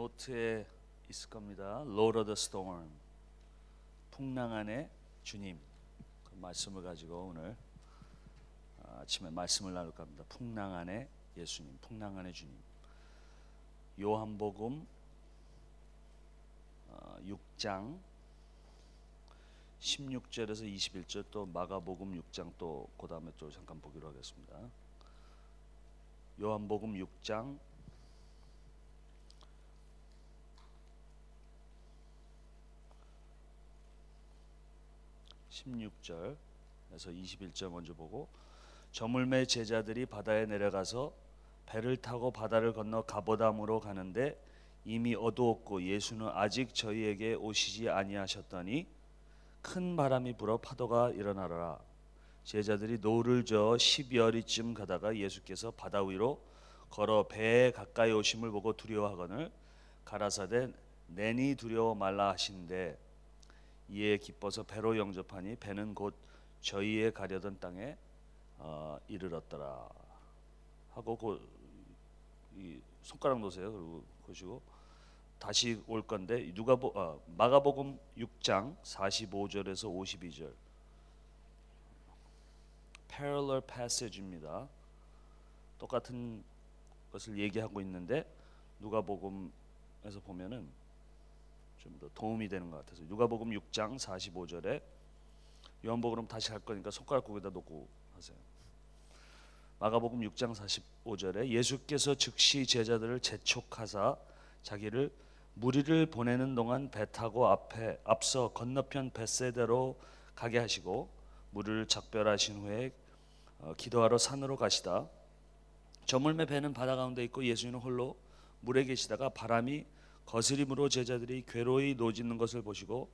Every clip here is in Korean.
노트에 있을 겁니다. Lord of the Storm, 풍랑 안에 주님. 그 말씀을 가지고 오늘 아침에 말씀을 나눌까 합니다. 풍랑 안에 예수님, 풍랑 안에 주님. 요한복음 6장 16절에서 21절, 또 마가복음 6장, 또 그 다음에 또 잠깐 보기로 하겠습니다. 요한복음 6장 16절에서 21절 먼저 보고, 저물매 제자들이 바다에 내려가서 배를 타고 바다를 건너 가버담으로 가는데 이미 어두웠고 예수는 아직 저희에게 오시지 아니하셨더니 큰 바람이 불어 파도가 일어나더라. 제자들이 노를 저어 12여리쯤 가다가 예수께서 바다 위로 걸어 배에 가까이 오심을 보고 두려워하거늘 가라사대 내니 두려워 말라 하시는데 이에 기뻐서 배로 영접하니 배는 곧 저희의 가려던 땅에 이르렀더라 하고, 이 손가락 놓으세요. 그리고 보시고 다시 올 건데, 마가복음 6장 45절에서 52절 parallel passage입니다. 똑같은 것을 얘기하고 있는데 누가복음에서 보면은 좀 더 도움이 되는 것 같아서 누가복음 6장 45절에, 요한복음 다시 할 거니까 손가락 거기다 놓고 하세요. 마가복음 6장 45절에 예수께서 즉시 제자들을 재촉하사 자기를 무리를 보내는 동안 배 타고 앞서 건너편 벳세다로 가게 하시고 무리를 작별하신 후에 기도하러 산으로 가시다. 저물매 배는 바다 가운데 있고 예수님은 홀로 물에 계시다가 바람이 거스림으로 제자들이 괴로이 노짖는 것을 보시고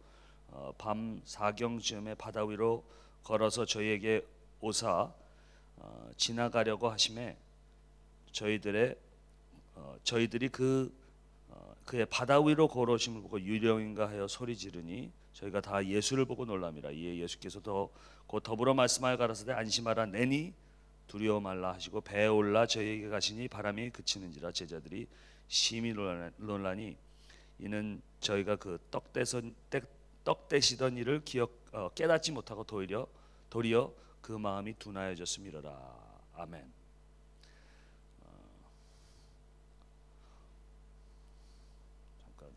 밤 사경쯤에 바다 위로 걸어서 저희에게 오사 지나가려고 하심에 저희들이 그의 바다 위로 걸어오심을 보고 유령인가 하여 소리 지르니 저희가 다 예수를 보고 놀랍니다. 이에 예수께서 곧 더불어 말씀하여 가라사대 안심하라 내니 두려워 말라 하시고 배에 올라 저희에게 가시니 바람이 그치는지라 제자들이 심히 놀라니 이는 저희가 그 떡 떼시던 일을 깨닫지 못하고 도리어 그 마음이 둔하여졌음이로라. 아멘. 잠깐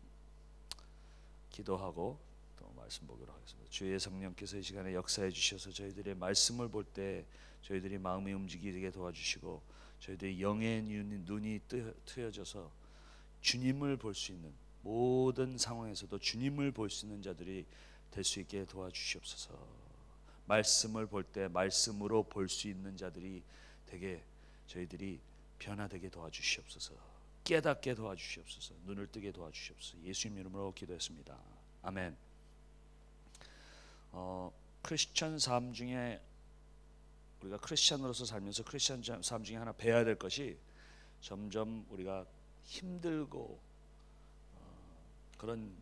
기도하고 또 말씀 보기로 하겠습니다. 주의 성령께서 이 시간에 역사해 주셔서 저희들의 말씀을 볼 때 저희들이 마음이 움직이게 도와주시고 저희들의 영의 눈이 트여져서 주님을 볼 수 있는, 모든 상황에서도 주님을 볼 수 있는 자들이 될 수 있게 도와주시옵소서. 말씀을 볼 때 말씀으로 볼 수 있는 자들이 되게 저희들이 변화되게 도와주시옵소서. 깨닫게 도와주시옵소서. 눈을 뜨게 도와주시옵소서. 예수님 이름으로 기도했습니다. 아멘. 크리스천 삶 중에 우리가 크리스천으로서 살면서 크리스천 삶 중에 하나 배워야 될 것이, 점점 우리가 힘들고 그런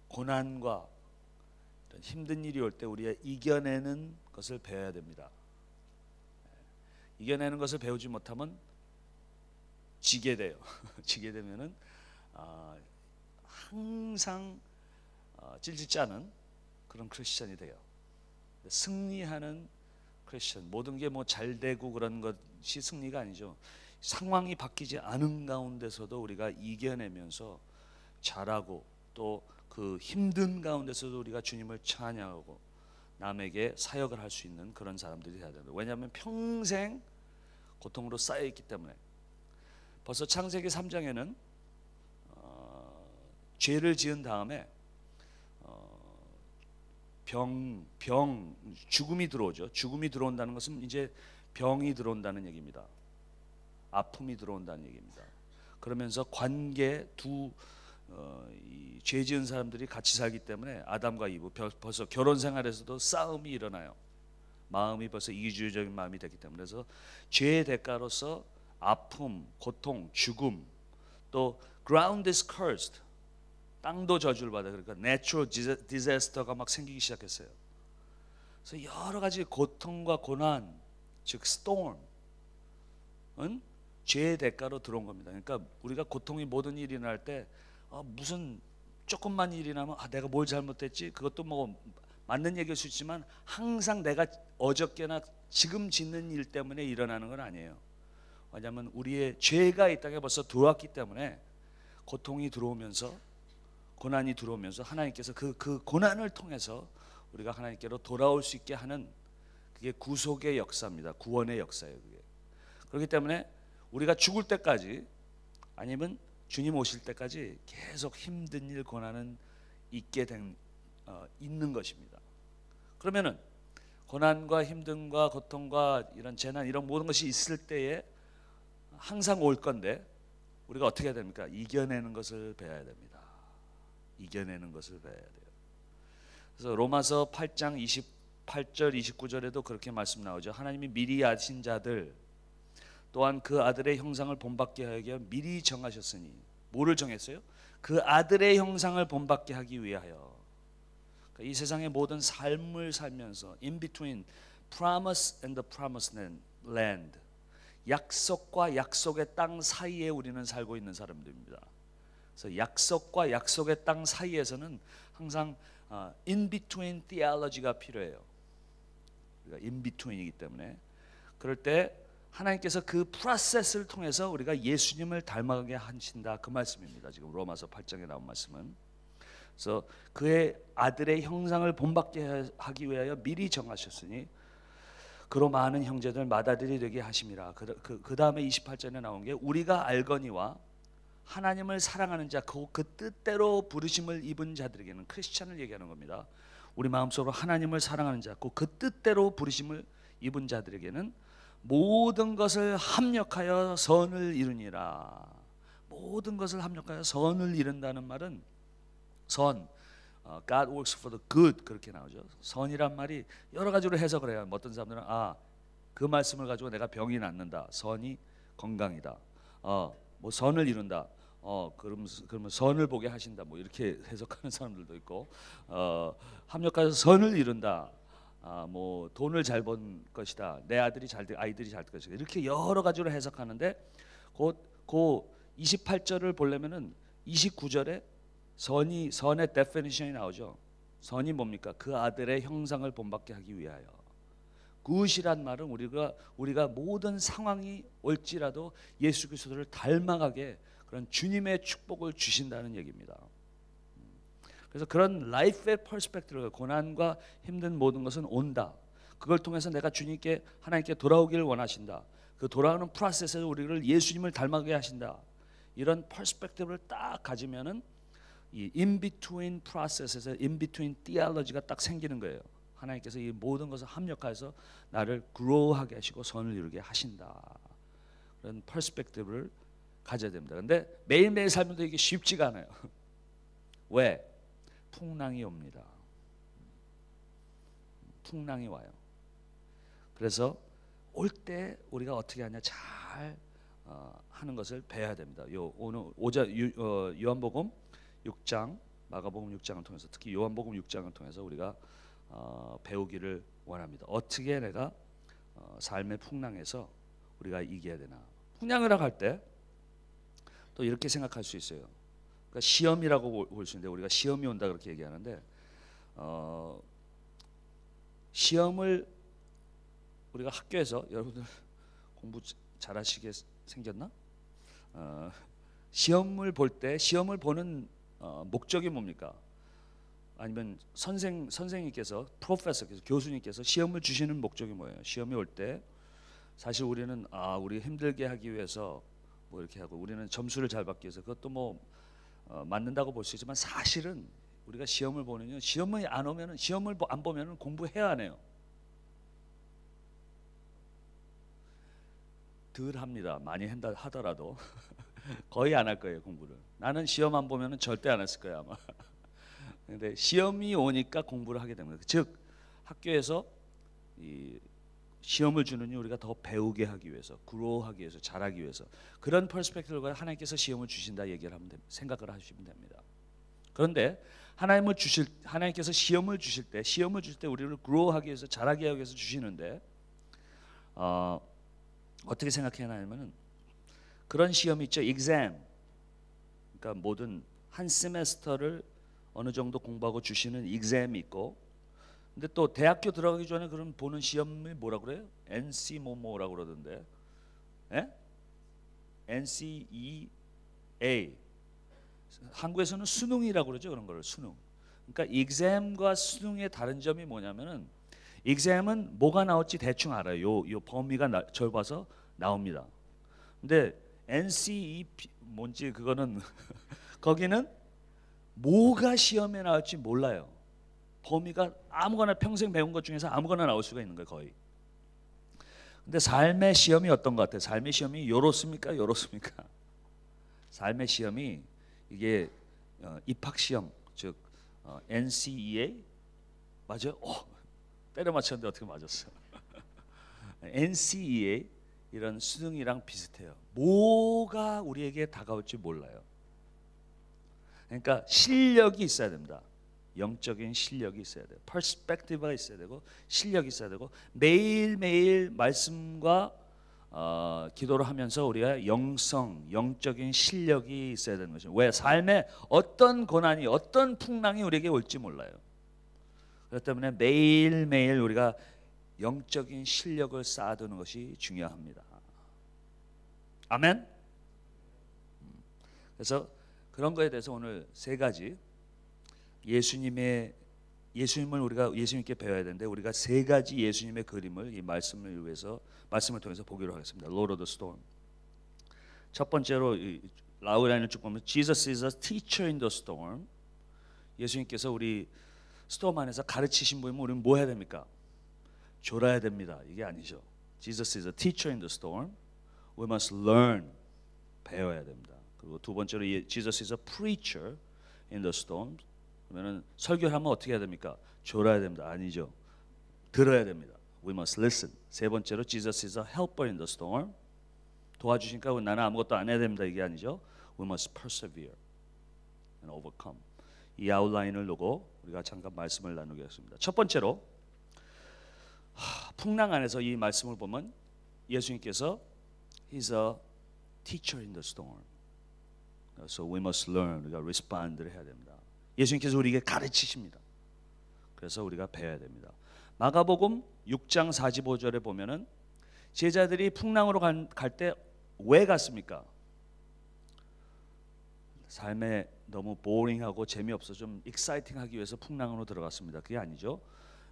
고난과 힘든 일이 올 때 우리가 이겨내는 것을 배워야 됩니다. 이겨내는 것을 배우지 못하면 지게 돼요. 지게 되면은 항상 찔찔 짜는 그런 크리스천이 돼요. 승리하는 크리스천, 모든 게 뭐 잘 되고 그런 것이 승리가 아니죠. 상황이 바뀌지 않은 가운데서도 우리가 이겨내면서 잘하고, 또 그 힘든 가운데서도 우리가 주님을 찬양하고 남에게 사역을 할 수 있는 그런 사람들이 돼야 됩니다. 왜냐하면 평생 고통으로 쌓여있기 때문에. 벌써 창세기 3장에는 죄를 지은 다음에 죽음이 들어오죠. 죽음이 들어온다는 것은 이제 병이 들어온다는 얘기입니다. 아픔이 들어온다는 얘기입니다. 그러면서 관계 죄 지은 사람들이 같이 살기 때문에 아담과 이브, 벌써 결혼 생활에서도 싸움이 일어나요. 마음이 벌써 이주적인 마음이 됐기 때문에. 그래서 죄의 대가로서 아픔, 고통, 죽음, 또 ground is cursed, 땅도 저주를 받아요. 그러니까 natural disaster가 막 생기기 시작했어요. 그래서 여러 가지 고통과 고난, 즉 storm은 죄의 대가로 들어온 겁니다. 그러니까 우리가 고통이 모든 일이 날 때 무슨 조금만 일이 나면 내가 뭘 잘못했지? 그것도 뭐 맞는 얘기일 수 있지만 항상 내가 어저께나 지금 짓는 일 때문에 일어나는 건 아니에요. 왜냐하면 우리의 죄가 이 땅에 벌써 들어왔기 때문에 고통이 들어오면서 고난이 들어오면서 하나님께서 그 고난을 통해서 우리가 하나님께로 돌아올 수 있게 하는 그게 구속의 역사입니다. 구원의 역사예요. 그게. 그렇기 때문에 우리가 죽을 때까지 아니면 주님 오실 때까지 계속 힘든 일 고난은 있는 것입니다. 그러면은 고난과 힘듦과 고통과 이런 재난 이런 모든 것이 있을 때에 항상 올 건데 우리가 어떻게 해야 됩니까? 이겨내는 것을 배워야 됩니다. 이겨내는 것을 배워야 돼요. 그래서 로마서 8장 28절 29절에도 그렇게 말씀 나오죠. 하나님이 미리 아신 자들 또한 그 아들의 형상을 본받게 하기 미리 정하셨으니 뭐를 정했어요? 그 아들의 형상을 본받게 하기 위하여. 그러니까 이 세상의 모든 삶을 살면서 in between promise and the promised land 약속과 약속의 땅 사이에 우리는 살고 있는 사람들입니다. 그래서 약속과 약속의 땅 사이에서는 항상 in between theology가 필요해요. 우리가 in between이기 때문에 그럴 때 하나님께서 그 프로세스를 통해서 우리가 예수님을 닮아가게 하신다 그 말씀입니다. 지금 로마서 8장에 나온 말씀은. 그래서 그의 아들의 형상을 본받게 하기 위하여 미리 정하셨으니 그로 많은 형제들 맏아들이 되게 하심이라. 그 다음에 28절에 나온 게 우리가 알거니와 하나님을 사랑하는 자 그 뜻대로 부르심을 입은 자들에게는 크리스찬을 얘기하는 겁니다. 우리 마음속으로 하나님을 사랑하는 자 그 뜻대로 부르심을 입은 자들에게는 모든 것을 합력하여 선을 이루니라. 모든 것을 합력하여 선을 이룬다는 말은 선, God works for the good 그렇게 나오죠. 선이란 말이 여러 가지로 해석을 해요. 어떤 사람들은 그 말씀을 가지고 내가 병이 낫는다. 선이 건강이다. 뭐 선을 이룬다. 그러면 선을 보게 하신다. 뭐 이렇게 해석하는 사람들도 있고, 합력해서 선을 이룬다. 뭐 돈을 잘 번 것이다. 내 아이들이 잘 될 것이다. 이렇게 여러 가지로 해석하는데 그 28절을 보려면은 29절에 선의 definition이 나오죠. 선이 뭡니까? 그 아들의 형상을 본받게 하기 위하여. 굿이란 말은 우리가 모든 상황이 올지라도 예수 그리스도를 닮아가게 그런 주님의 축복을 주신다는 얘기입니다. 그래서 그런 라이프의 퍼스펙티브, 고난과 힘든 모든 것은 온다. 그걸 통해서 내가 주님께 하나님께 돌아오기를 원하신다. 그 돌아오는 프로세스에서 우리를 예수님을 닮아가게 하신다. 이런 퍼스펙티브를 딱 가지면은 이 in-between 프로세스에서 in-between theology가 딱 생기는 거예요. 하나님께서 이 모든 것을 합력해서 나를 grow하게 하시고 선을 이루게 하신다. 그런 퍼스펙티브를 가져야 됩니다. 근데 매일매일 살면서 이게 쉽지가 않아요. 왜? 풍랑이 옵니다. 풍랑이 와요. 그래서 올 때 우리가 어떻게 하냐 잘 하는 것을 배워야 됩니다. 오늘 요한복음 6장, 마가복음 6장을 통해서 특히 요한복음 6장을 통해서 우리가 배우기를 원합니다. 어떻게 내가 삶의 풍랑에서 우리가 이겨야 되나. 풍랑이라고 할 때 또 이렇게 생각할 수 있어요. 그러니까 시험이라고 볼 수 있는데 우리가 시험이 온다 그렇게 얘기하는데 시험을 우리가 학교에서 여러분들 공부 잘하시게 생겼나? 시험을 볼 때 시험을 보는 목적이 뭡니까? 아니면 선생님께서 프로페서께서 교수님께서 시험을 주시는 목적이 뭐예요? 시험이 올 때 사실 우리는 우리 힘들게 하기 위해서 뭐 이렇게 하고 우리는 점수를 잘 받기 위해서 그것도 뭐 맞는다고 볼 수 있지만 사실은 우리가 시험을 보는요 시험이 안 오면은 시험을 안 보면은 공부해야 하네요. 덜 합니다. 많이 하더라도 거의 안 할 거예요 공부를. 나는 시험 안 보면은 절대 안 했을 거야 아마. 근데 시험이 오니까 공부를 하게 됩니다. 즉 학교에서 이 시험을 주는 이유 우리가 더 배우게 하기 위해서, 그로우하기 위해서, 잘하기 위해서 그런 퍼스펙티브로 하나님께서 시험을 주신다 얘기를 하면 생각을 하시면 됩니다. 그런데 하나님께서 시험을 주실 때 우리를 그로우하기 위해서, 잘하게 하기 위해서 주시는데 어떻게 생각해야 하냐면은 그런 시험이 있죠. exam. 그러니까 모든 한 세메스터를 어느 정도 공부하고 주시는 exam이 있고, 근데 또 대학교 들어가기 전에 그럼 보는 시험이 뭐라 그래요? NC 뭐라고 그러던데, 예? NCEA. 한국에서는 수능이라고 그러죠. 그런 걸 수능. 그러니까 exam과 수능의 다른 점이 뭐냐면은, exam은 뭐가 나올지 대충 알아요. 요 범위가 넓어서 나옵니다. 근데 NCEP 뭔지 그거는 거기는 뭐가 시험에 나올지 몰라요. 범위가 아무거나 평생 배운 것 중에서 아무거나 나올 수가 있는 거예요, 거의. 근데 삶의 시험이 어떤 것 같아요? 삶의 시험이 요렇습니까? 요렇습니까? 삶의 시험이 이게 입학 시험, 즉 NCEA 맞아요? 때려 맞췄는데 어떻게 맞았어요? NCEA 이런 수능이랑 비슷해요. 뭐가 우리에게 다가올지 몰라요. 그러니까 실력이 있어야 됩니다. 영적인 실력이 있어야 돼요. 퍼스펙티브가 있어야 되고 실력이 있어야 되고 매일매일 말씀과 기도를 하면서 우리가 영적인 실력이 있어야 되는 것이죠. 왜? 삶에 어떤 고난이 어떤 풍랑이 우리에게 올지 몰라요. 그렇기 때문에 매일매일 우리가 영적인 실력을 쌓아두는 것이 중요합니다. 아멘. 그래서 그런 거에 대해서 오늘 세 가지 예수님을 우리가 예수님께 배워야 되는데 우리가 세 가지 예수님의 그림을 이 말씀을 위해서 말씀을 통해서 보기로 하겠습니다. Lord of the Storm. 첫 번째로 라우라인을 쭉 보면 Jesus is a teacher in the storm. 예수님께서 우리 스톰 안에서 가르치신 분이면 우리는 뭐 해야 됩니까? 졸아야 됩니다. 이게 아니죠. Jesus is a teacher in the storm. We must learn. 배워야 됩니다. 그리고 두 번째로 Jesus is a preacher in the storm. 그러면은 설교를 하면 어떻게 해야 됩니까? 졸아야 됩니다. 아니죠. 들어야 됩니다. We must listen. 세 번째로 Jesus is a helper in the storm. 도와주시니까 나는 아무것도 안 해야 됩니다. 이게 아니죠. We must persevere and overcome. 이 아웃라인을 놓고 우리가 잠깐 말씀을 나누겠습니다. 첫 번째로 풍랑 안에서 이 말씀을 보면 예수님께서 He's a teacher in the storm. So we must learn. 우리가 respond를 해야 됩니다. 예수님께서 우리에게 가르치십니다. 그래서 우리가 배워야 됩니다. 마가복음 6장 45절에 보면은 제자들이 풍랑으로 갈 때 왜 갔습니까? 삶에 너무 보링하고 재미없어 좀 익사이팅하기 위해서 풍랑으로 들어갔습니다. 그게 아니죠.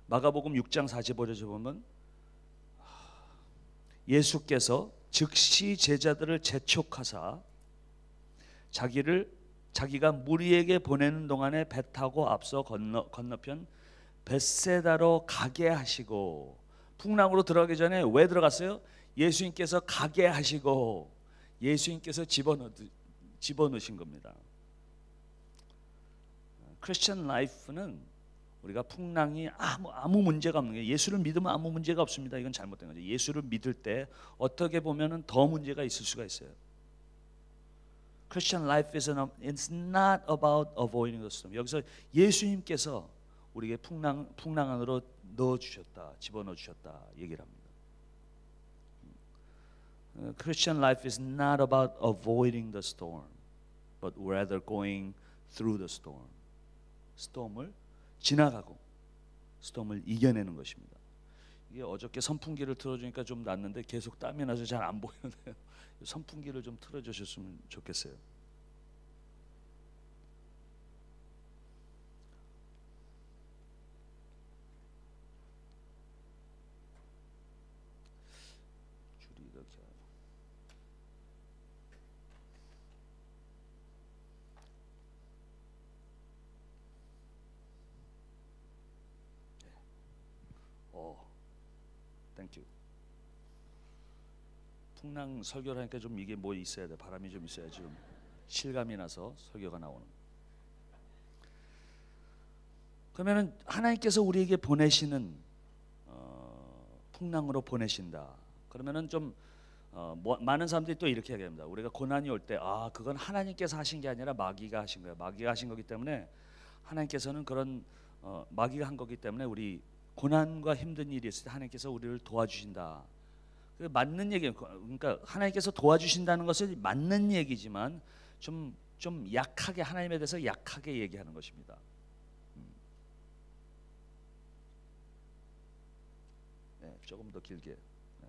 마가복음 6장 45절에 보면 예수께서 즉시 제자들을 재촉하사 자기가 무리에게 보내는 동안에 배 타고 앞서 건너편 벳세다로 가게 하시고, 풍랑으로 들어가기 전에 왜 들어갔어요? 예수님께서 가게 하시고 예수님께서 집어넣으신 겁니다. 크리스천 라이프는 우리가 풍랑이 아무 문제가 없는 게, 예수를 믿으면 아무 문제가 없습니다. 이건 잘못된 거죠. 예수를 믿을 때 어떻게 보면은 더 문제가 있을 수가 있어요. Christian life is not about avoiding the storm. 여기서 예수님께서 우리에게 풍랑 안으로 넣어주셨다, 집어넣어주셨다 얘기를 합니다. Christian life is not about avoiding the storm, but rather going through the storm. 스톰을 지나가고 스톰을 이겨내는 것입니다. 이게 어저께 선풍기를 틀어주니까 좀 낫는데 계속 땀이 나서 잘 안 보이네요. 선풍기를 좀 틀어주셨으면 좋겠어요. 줄이 이렇게. 땡큐. 풍랑 설교를 하니까 좀 이게 뭐 있어야 돼. 바람이 좀 있어야 지금 실감이 나서 설교가 나오는. 그러면은 하나님께서 우리에게 보내시는 풍랑으로 보내신다. 그러면은 좀 많은 사람들이 또 이렇게 얘기합니다. 우리가 고난이 올 때 그건 하나님께서 하신 게 아니라 마귀가 하신 거야. 마귀가 하신 거기 때문에 하나님께서는 그런 마귀가 한 거기 때문에 우리 고난과 힘든 일이 있을 때 하나님께서 우리를 도와주신다. 맞는 얘기예요. 그러니까 하나님께서 도와주신다는 것은 맞는 얘기지만 좀 좀 약하게 하나님에 대해서 약하게 얘기하는 것입니다. 네, 조금 더 길게. 네.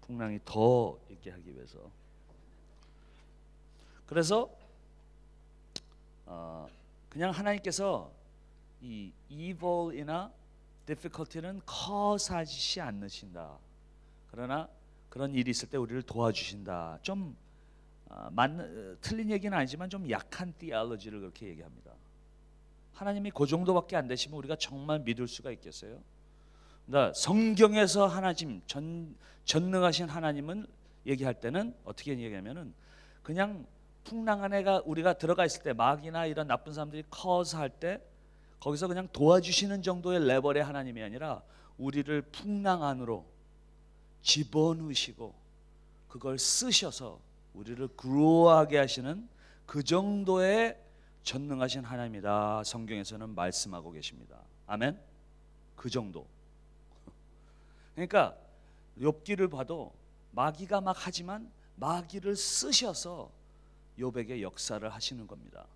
풍랑이 더 있게 하기 위해서. 그래서 그냥 하나님께서 이 evil이나 difficulty는 커사하지 않으신다. 그러나 그런 일이 있을 때 우리를 도와주신다. 좀 틀린 얘기는 아니지만 좀 약한 theology를 그렇게 얘기합니다. 하나님이 그 정도밖에 안 되시면 우리가 정말 믿을 수가 있겠어요? 그러니까 성경에서 하나님 전능하신 하나님은 얘기할 때는 어떻게 얘기하면은 그냥 풍랑 안에가 우리가 들어가 있을 때 마귀나 이런 나쁜 사람들이 커서할 때 거기서 그냥 도와주시는 정도의 레벨의 하나님이 아니라 우리를 풍랑 안으로 집어넣으시고 그걸 쓰셔서 우리를 그로하게 하시는 그 정도의 전능하신 하나님이다. 성경에서는 말씀하고 계십니다. 아멘. 그 정도. 그러니까 욥기를 봐도 마귀가 막 하지만 마귀를 쓰셔서 욥에게 역사를 하시는 겁니다.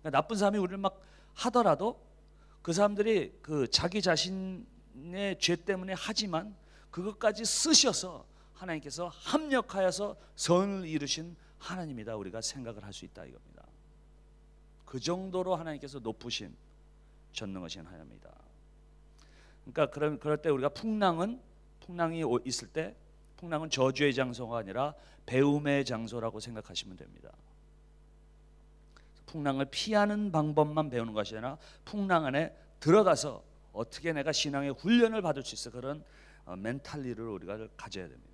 그러니까 나쁜 사람이 우리를 막 하더라도 그 사람들이 그 자기 자신의 죄 때문에 하지만 그것까지 쓰셔서 하나님께서 합력하여서 선을 이루신 하나님이다. 우리가 생각을 할 수 있다 이겁니다. 그 정도로 하나님께서 높으신 전능하신 하나님이다. 그러니까 그럴 때 우리가 풍랑이 있을 때 풍랑은 저주의 장소가 아니라 배움의 장소라고 생각하시면 됩니다. 풍랑을 피하는 방법만 배우는 것이 아니라 풍랑 안에 들어가서 어떻게 내가 신앙의 훈련을 받을 수 있어 그런 멘탈리를 우리가 가져야 됩니다.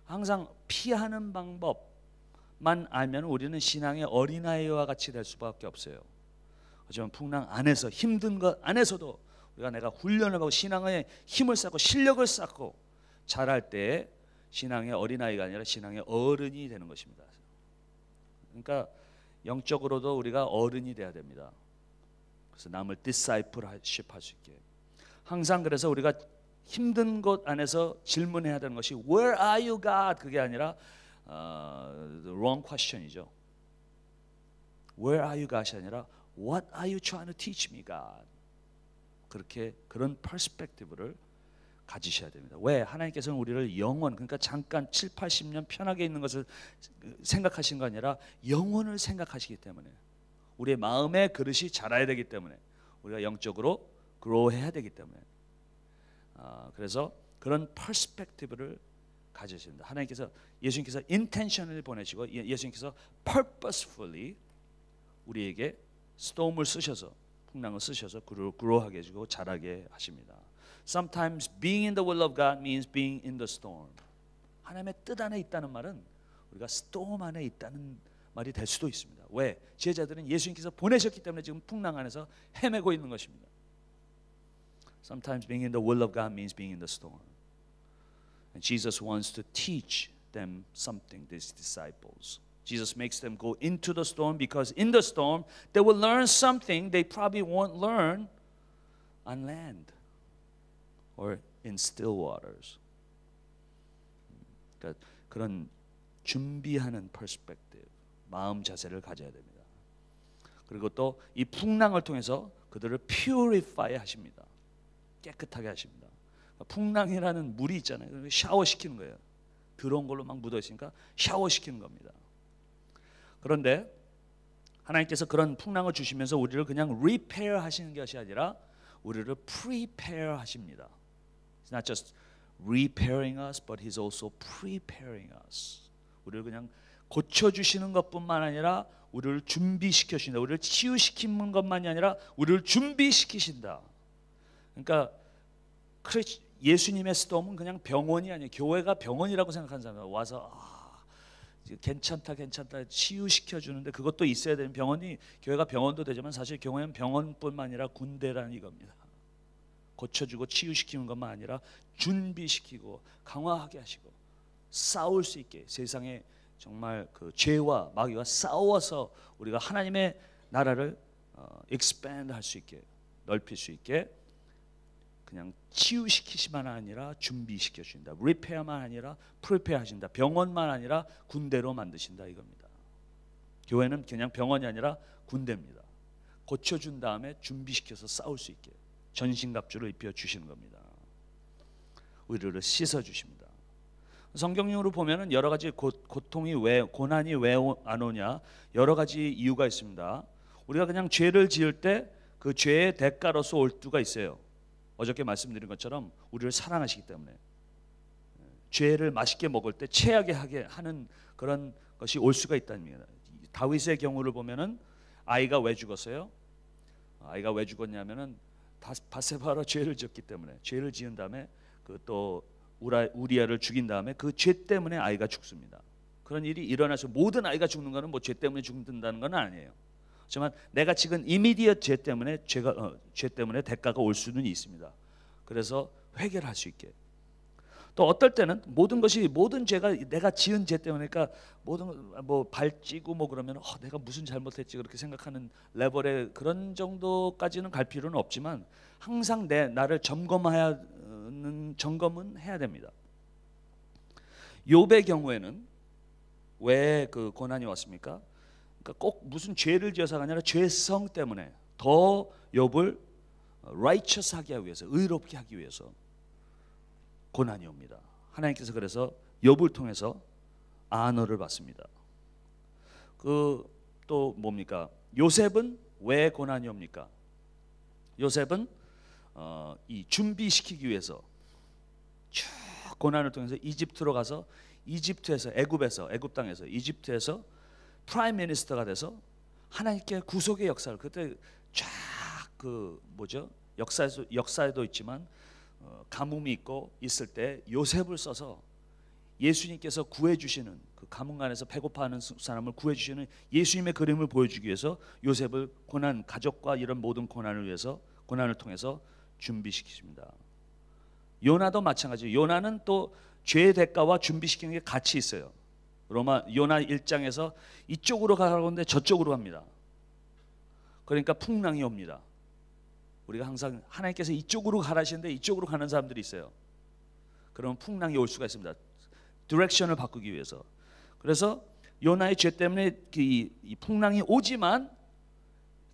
항상 피하는 방법만 알면 우리는 신앙의 어린아이와 같이 될 수밖에 없어요. 하지만 풍랑 안에서 힘든 것 안에서도 우리가 내가 훈련을 하고 신앙의 힘을 쌓고 실력을 쌓고 자랄 때 신앙의 어린아이가 아니라 신앙의 어른이 되는 것입니다. 그러니까 영적으로도 우리가 어른이 돼야 됩니다. 그래서 남을 discipleship 할 수 있게. 항상 그래서 우리가 힘든 것 안에서 질문해야 되는 것이 Where are you God? 그게 아니라 wrong question이죠. Where are you God이 아니라 What are you trying to teach me God? 그런 퍼스펙티브를 가지셔야 됩니다. 왜? 하나님께서는 우리를 영원, 그러니까 잠깐 7, 80년 편하게 있는 것을 생각하신 거 아니라 영원을 생각하시기 때문에 우리의 마음의 그릇이 자라야 되기 때문에 우리가 영적으로 그로해야 되기 때문에 그래서 그런 퍼스펙티브를 가지셔야 됩니다. 하나님께서 예수님께서 intentionally 보내시고 예수님께서 purposefully 우리에게 storm을 쓰셔서 풍랑을 쓰셔서 그로하게 해주고 자라게 하십니다. Sometimes being in the will of God means being in the storm. 하나님의 뜻 안에 있다는 말은 우리가 storm 안에 있다는 말이 될 수도 있습니다. 왜? 제자들은 예수님께서 보내셨기 때문에 지금 풍랑 안에서 헤매고 있는 것입니다. Sometimes being in the will of God means being in the storm. And Jesus wants to teach them something, these disciples. Jesus makes them go into the storm because in the storm they will learn something they probably won't learn on land or in still waters. 그러니까 그런 준비하는 perspective, 마음 자세를 가져야 됩니다. 그리고 또 이 풍랑을 통해서 그들을 purify 하십니다. 깨끗하게 하십니다. 풍랑이라는 물이 있잖아요. 샤워시키는 거예요. 더러운 걸로 막 묻어 있으니까 샤워시키는 겁니다. 그런데 하나님께서 그런 풍랑을 주시면서 우리를 그냥 repair 하시는 것이 아니라 우리를 prepare 하십니다. It's not just repairing us, but He's also preparing us. 우리를 그냥 고쳐주시는 것뿐만 아니라 우리를 준비시켜 주신다. 우리를 치유시키는 것만이 아니라 우리를 준비시키신다. 그러니까 예수님의 스톰은 그냥 병원이 아니에요. 교회가 병원이라고 생각하는 사람이 와서 괜찮다 치유시켜 주는데 그것도 있어야 되는 병원이 교회가 병원도 되지만 사실 교회는 병원뿐만 아니라 군대라는 이겁니다. 고쳐주고 치유시키는 것만 아니라 준비시키고 강화하게 하시고 싸울 수 있게 세상에 정말 그 죄와 마귀와 싸워서 우리가 하나님의 나라를 expand 할 수 있게 넓힐 수 있게 그냥 치유시키시만 아니라 준비시켜 주신다. 리페어만 아니라 프리페어 하신다. 병원만 아니라 군대로 만드신다 이겁니다. 교회는 그냥 병원이 아니라 군대입니다. 고쳐준 다음에 준비시켜서 싸울 수 있게 전신갑주를 입혀 주시는 겁니다. 우리를 씻어 주십니다. 성경적으로 보면은 여러 가지 고통이 왜, 고난이 왜 안 오냐, 여러 가지 이유가 있습니다. 우리가 그냥 죄를 지을 때 그 죄의 대가로서 올 수가 있어요. 어저께 말씀드린 것처럼 우리를 사랑하시기 때문에 죄를 맛있게 먹을 때 체하게 하게 하는 그런 것이 올 수가 있다는 얘기입니다. 다윗의 경우를 보면은 아이가 왜 죽었어요? 아이가 왜 죽었냐면은 바세바로 죄를 지었기 때문에, 죄를 지은 다음에 그 또 우리아를 죽인 다음에 그 죄 때문에 아이가 죽습니다. 그런 일이 일어나서 모든 아이가 죽는 것은 뭐 죄 때문에 죽는다는 건 아니에요. 하지만 내가 지금 이미디엇 죄 때문에 죄 때문에 대가가 올 수는 있습니다. 그래서 회개를 할 수 있게. 또 어떨 때는 모든 죄가 내가 지은 죄 때문에, 그러니까 모든 뭐 발찌고 뭐 그러면 내가 무슨 잘못했지 그렇게 생각하는 레벨의 그런 정도까지는 갈 필요는 없지만 항상 나를 점검은 해야 됩니다. 욥의 경우에는 왜 그 고난이 왔습니까? 그러니까 꼭 무슨 죄를 지어서가 아니라 죄성 때문에 더 욥을 righteous 하게 하기 위해서, 의롭게 하기 위해서 고난이 옵니다. 하나님께서 그래서 욥을 통해서 안어를 받습니다. 그 또 뭡니까? 요셉은 왜 고난이 옵니까? 요셉은 이 준비시키기 위해서 쭉 고난을 통해서 이집트로 가서 이집트에서 애굽 땅에서 이집트에서 프라임 미니스터가 돼서 하나님께 구속의 역사를, 그때 쫙 그 뭐죠? 역사에도 있지만 가뭄이 있고 있을 때 요셉을 써서 예수님께서 구해주시는, 그 가뭄 안에서 배고파하는 사람을 구해주시는 예수님의 그림을 보여주기 위해서 요셉을 가족과 이런 모든 고난을 위해서, 고난을 통해서 준비시키십니다. 요나도 마찬가지예요. 요나는 또 죄의 대가와 준비시키는 게 같이 있어요. 요나 1장에서 이쪽으로 가라고 하는데 저쪽으로 갑니다. 그러니까 풍랑이 옵니다. 우리가 항상 하나님께서 이쪽으로 가라시는데 이쪽으로 가는 사람들이 있어요. 그러면 풍랑이 올 수가 있습니다. 디렉션을 바꾸기 위해서. 그래서 요나의 죄 때문에 이 풍랑이 오지만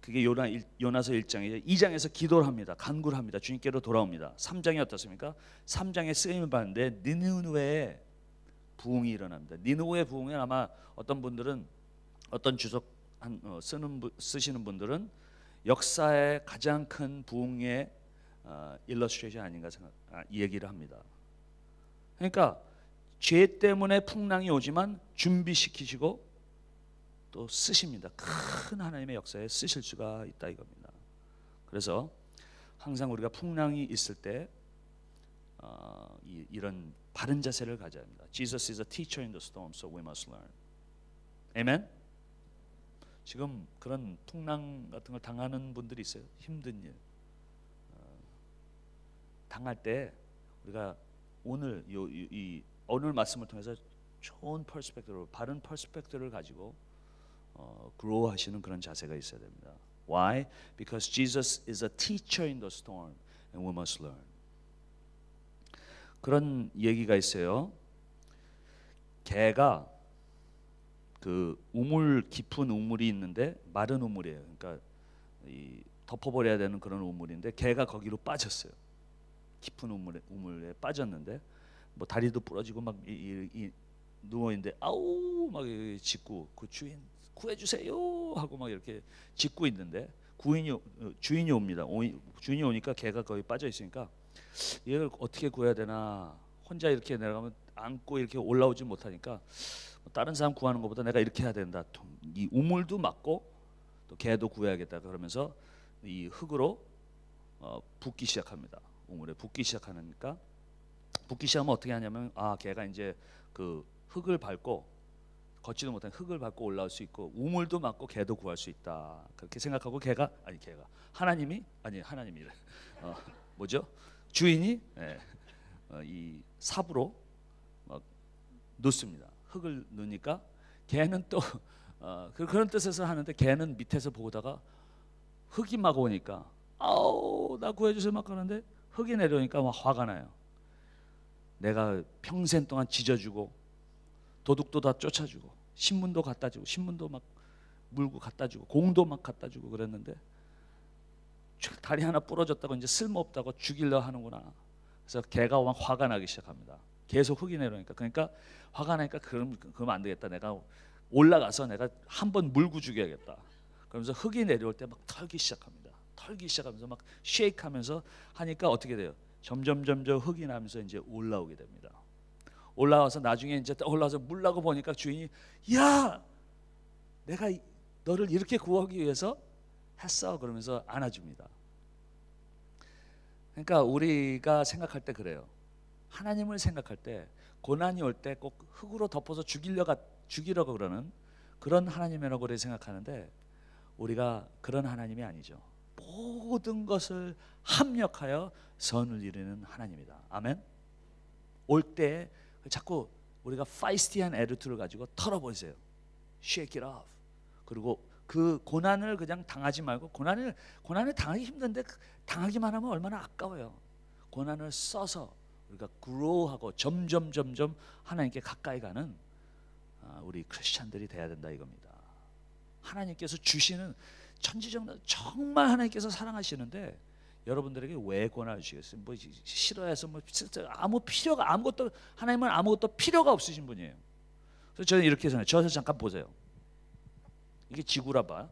그게 요나서 1장이죠. 2장에서 기도를 합니다. 간구를 합니다. 주님께로 돌아옵니다. 3장이 어떻습니까? 3장에 쓰임을 받는데 니느웨에 부흥이 일어납니다. 니느웨의 부흥은 아마 어떤 분들은, 어떤 주석 쓰시는 분들은 역사의 가장 큰 부흥의 일러스트레이션 아닌가 이 얘기를 합니다. 그러니까 죄 때문에 풍랑이 오지만 준비시키시고 또 쓰십니다. 큰 하나님의 역사에 쓰실 수가 있다 이겁니다. 그래서 항상 우리가 풍랑이 있을 때 이런 바른 자세를 가져야 합니다. Jesus is a teacher in the storm, so we must learn. 아멘. 지금 그런 풍랑 같은 걸 당하는 분들이 있어요. 힘든 일 당할 때 우리가 오늘 오늘 말씀을 통해서 좋은 퍼스펙티브로, 바른 퍼스펙티브를 가지고 그로우하시는 그런 자세가 있어야 됩니다. Why? Because Jesus is a teacher in the storm, and we must learn. 그런 얘기가 있어요. 개가 그 깊은 우물이 있는데 마른 우물이에요. 그러니까 덮어버려야 되는 그런 우물인데 개가 거기로 빠졌어요. 깊은 우물에 빠졌는데 뭐 다리도 부러지고 막 누워 있는데 아우 막 짖고, 그 주인 구해주세요 하고 막 이렇게 짖고 있는데 주인이 옵니다. 주인이 오니까 개가 거기 빠져 있으니까 얘를 어떻게 구해야 되나, 혼자 이렇게 내려가면 안고 이렇게 올라오지 못하니까 다른 사람 구하는 것보다 내가 이렇게 해야 된다. 이 우물도 막고 또 개도 구해야겠다. 그러면서 이 흙으로 붓기 시작합니다. 우물에 붓기 시작하니까, 붓기 시작하면 어떻게 하냐면 개가 이제 그 흙을 밟고, 걷지도 못한 흙을 밟고 올라올 수 있고 우물도 막고 개도 구할 수 있다. 그렇게 생각하고 하나님이 뭐죠? 주인이 이 삽으로 막 넣습니다. 흙을 넣으니까 개는 또 그런 뜻에서 하는데, 개는 밑에서 보다가 흙이 막 오니까 아우 나 구해주세요 막 하는데 흙이 내려오니까 막 화가 나요. 내가 평생 동안 지져주고 도둑도 다 쫓아주고 신문도 갖다 주고 신문도 막 물고 갖다 주고 공도 막 갖다 주고 그랬는데 다리 하나 부러졌다고 이제 쓸모없다고 죽이려 하는구나. 그래서 걔가 막 화가 나기 시작합니다. 계속 흙이 내려오니까. 그러니까 화가 나니까 그러면 안 되겠다. 내가 올라가서 내가 한번 물고 죽여야겠다. 그러면서 흙이 내려올 때 막 털기 시작합니다. 털기 시작하면서 막 쉐이크하면서 하니까 어떻게 돼요? 점점 흙이 나면서 이제 올라오게 됩니다. 올라와서 나중에 이제 올라와서 물라고 보니까 주인이 야, 내가 너를 이렇게 구하기 위해서 했어. 그러면서 안아줍니다. 그러니까 우리가 생각할 때 그래요. 하나님을 생각할 때 고난이 올 때 꼭 흙으로 덮어서 죽이려고 그러는 그런 하나님이라고 우리 생각하는데 우리가 그런 하나님이 아니죠. 모든 것을 합력하여 선을 이루는 하나님이다. 아멘. 올 때 자꾸 우리가 파이스티한 애티튜드를 가지고 털어버리세요. Shake it off. 그리고 그 고난을 그냥 당하지 말고 고난을 당하기 힘든데 당하기만 하면 얼마나 아까워요. 고난을 써서 우리가 grow하고 점점 하나님께 가까이 가는 우리 크리스찬들이 돼야 된다 이겁니다. 하나님께서 주시는 천지정말 정말 하나님께서 사랑하시는데 여러분들에게 왜 고난을 주시겠어요? 뭐 싫어해서 뭐 아무것도 하나님은 아무것도 필요가 없으신 분이에요. 그래서 저는 이렇게 생각해요. 저 잠깐 보세요. 이게 지구라 봐.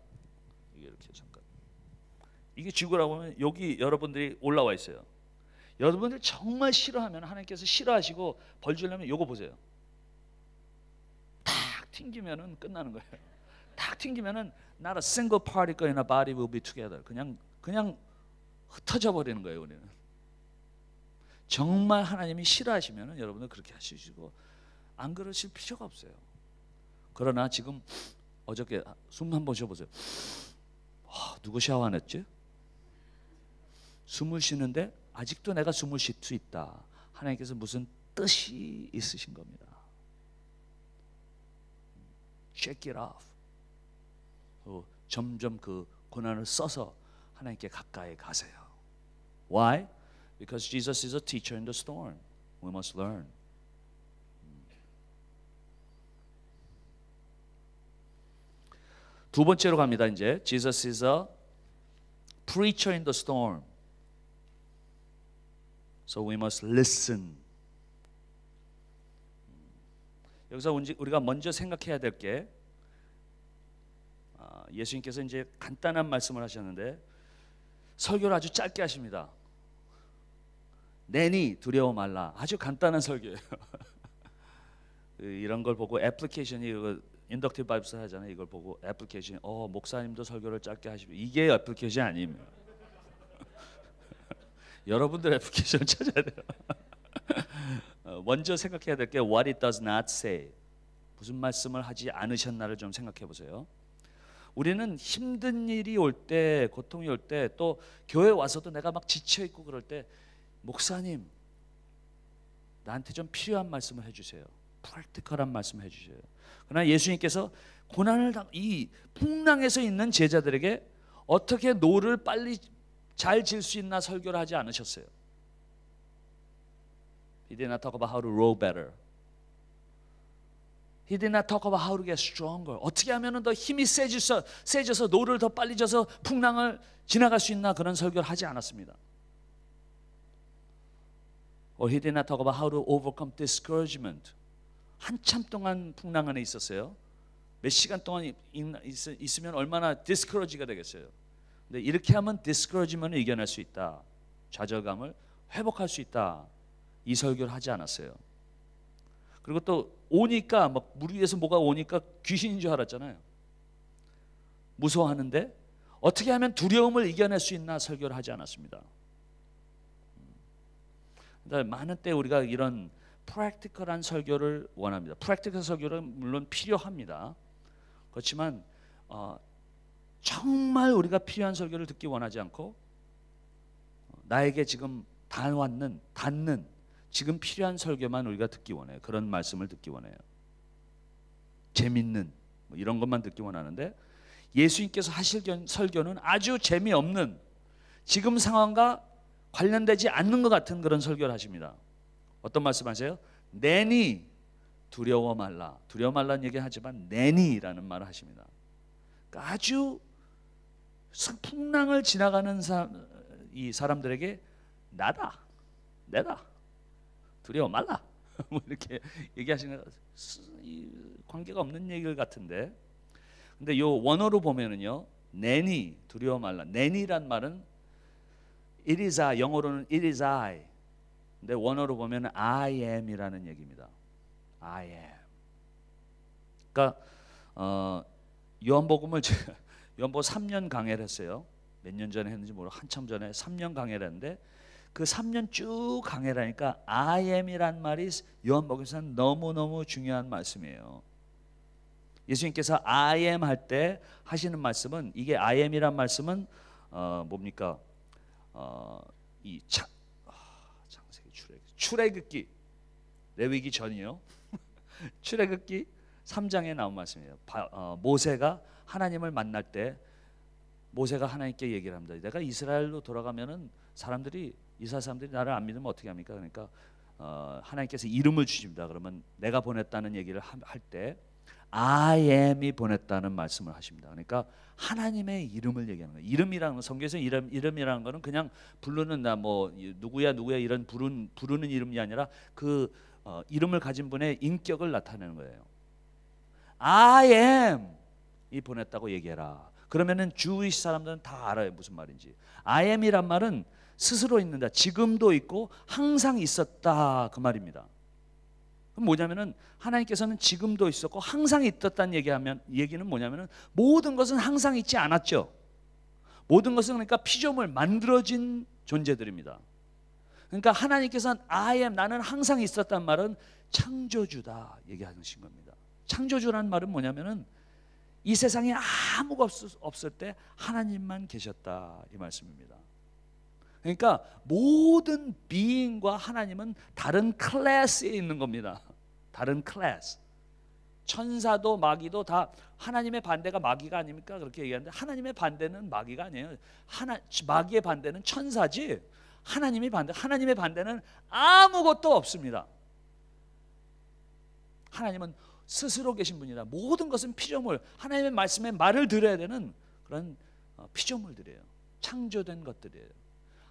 이게 이렇게 잠깐. 이게 지구라고 하면 여기 여러분들이 올라와 있어요. 여러분들 정말 싫어하면 하나님께서 싫어하시고 벌 주려면 요거 보세요. 탁 튕기면은 끝나는 거예요. 탁 튕기면은 not a single particle in a body will be together. 그냥 흩어져 버리는 거예요. 우리는 정말 하나님이 싫어하시면은 여러분들 그렇게 하시고 안 그러실 필요가 없어요. 그러나 지금 어저께 숨 한번 쉬어보세요. 누구 샤워 안 했지? 숨을 쉬는데 아직도 내가 숨을 쉴 수 있다. 하나님께서 무슨 뜻이 있으신 겁니다. Shake it off. 점점 그 고난을 써서 하나님께 가까이 가세요. Why? Because Jesus is a teacher in the storm. We must learn. 두 번째로 갑니다. 이제 Jesus is a preacher in the storm. So we must listen. 여기서 우리가 먼저 생각해야 될 게 예수님께서 이제 간단한 말씀을 하셨는데 설교를 아주 짧게 하십니다. 내니 두려워 말라. 아주 간단한 설교예요. 이런 걸 보고 애플리케이션이 인덕티브 바이블스 하잖아요. 이걸 보고 애플리케이션이 목사님도 설교를 짧게 하시고 이게 애플리케이션이 아닙니다. 여러분들 애플리케이션을 찾아야 돼요. 먼저 생각해야 될 게 what it does not say. 무슨 말씀을 하지 않으셨나를 좀 생각해 보세요. 우리는 힘든 일이 올 때, 고통이 올 때, 또 교회 와서도 내가 막 지쳐 있고 그럴 때 목사님 나한테 좀 필요한 말씀을 해주세요. 프랙티컬한 말씀을 해주세요. 그러나 예수님께서 고난을 이 풍랑에서 있는 제자들에게 어떻게 노를 빨리 잘 질 수 있나 설교를 하지 않으셨어요. He did not talk about how to row better. He did not talk about how to get stronger. 어떻게 하면 더 힘이 세져서 노를 더 빨리 져서 풍랑을 지나갈 수 있나 그런 설교를 하지 않았습니다. Or he did not talk about how to overcome discouragement. 한참 동안 풍랑 안에 있었어요. 몇 시간 동안 있으면 얼마나 discourage가 되겠어요. 근데 이렇게 하면 discouragement을 이겨낼 수 있다. 좌절감을 회복할 수 있다. 이 설교를 하지 않았어요. 그리고 또 오니까 막 물 위에서 뭐가 오니까 귀신인 줄 알았잖아요. 무서워하는데 어떻게 하면 두려움을 이겨낼 수 있나 설교를 하지 않았습니다. 많은 때 우리가 이런 프랙티컬한 설교를 원합니다. 프랙티컬 설교는 물론 필요합니다. 그렇지만 정말 우리가 필요한 설교를 듣기 원하지 않고 나에게 지금 닿는 지금 필요한 설교만 우리가 듣기 원해요. 그런 말씀을 듣기 원해요. 재밌는 이런 것만 듣기 원하는데 예수님께서 하실 설교는 아주 재미없는 지금 상황과 관련되지 않는 것 같은 그런 설교를 하십니다. 어떤 말씀하세요? 내니 두려워 말라. 두려워 말라는 얘기 하지만 내니라는 말을 하십니다. 그러니까 아주 풍랑을 지나가는 이 사람들에게 나다, 내다, 두려워 말라 뭐 이렇게 얘기하시는 관계가 없는 얘기를 같은데, 근데 요 원어로 보면은요, 내니 두려워 말라. 내니란 말은 it is I, 영어로는 it is I. 근데 원어로 보면 I am이라는 얘기입니다. I am. 그러니까 요한복음을 제가 요한복음 3년 강해를 했어요. 몇 년 전에 했는지 모르고 한참 전에 3년 강해를 했는데, 그 3년 쭉 강해를 하니까 I am이란 말이 요한복음에서는 너무너무 중요한 말씀이에요. 예수님께서 I am 할 때 하시는 말씀은, 이게 I am이란 말씀은 뭡니까? 이 창세기, 출애굽기, 레위기 전이요. 출애굽기 3장에 나온 말씀이에요. 모세가 하나님을 만날 때 모세가 하나님께 얘기를 합니다. 내가 이스라엘로 돌아가면은 이스라엘 사람들이 나를 안 믿으면 어떻게 합니까? 그러니까 하나님께서 이름을 주십니다. 그러면 내가 보냈다는 얘기를 할 때 I am이 보냈다는 말씀을 하십니다. 그러니까 하나님의 이름을 얘기하는 거예요. 이름이라는 건, 성경에서 이름이라는 거는 그냥 부르는 나 뭐 누구야 이런 부르는 이름이 아니라 그 이름을 가진 분의 인격을 나타내는 거예요. I am 이 보냈다고 얘기해라. 그러면은 주위시 사람들은 다 알아요, 무슨 말인지. I am이란 말은 스스로 있는다, 지금도 있고 항상 있었다, 그 말입니다. 그럼 뭐냐면은 하나님께서는 지금도 있었고 항상 있었다는 얘기는 뭐냐면은 모든 것은 항상 있지 않았죠. 모든 것은 그러니까 피조물, 만들어진 존재들입니다. 그러니까 하나님께서는 I am, 나는 항상 있었단 말은 창조주다 얘기하는 겁니다. 창조주라는 말은 뭐냐면은 이 세상에 아무가 없을 때 하나님만 계셨다, 이 말씀입니다. 그러니까 모든 being과 하나님은 다른 클래스에 있는 겁니다. 다른 클래스. 천사도 마귀도 다 하나님의 반대가 마귀가 아닙니까? 그렇게 얘기하는데 하나님의 반대는 마귀가 아니에요. 마귀의 반대는 천사지, 하나님의 반대는 아무것도 없습니다. 하나님은 스스로 계신 분이다. 모든 것은 피조물, 하나님의 말씀에 말을 들어야 되는 그런 피조물들이에요. 창조된 것들이에요.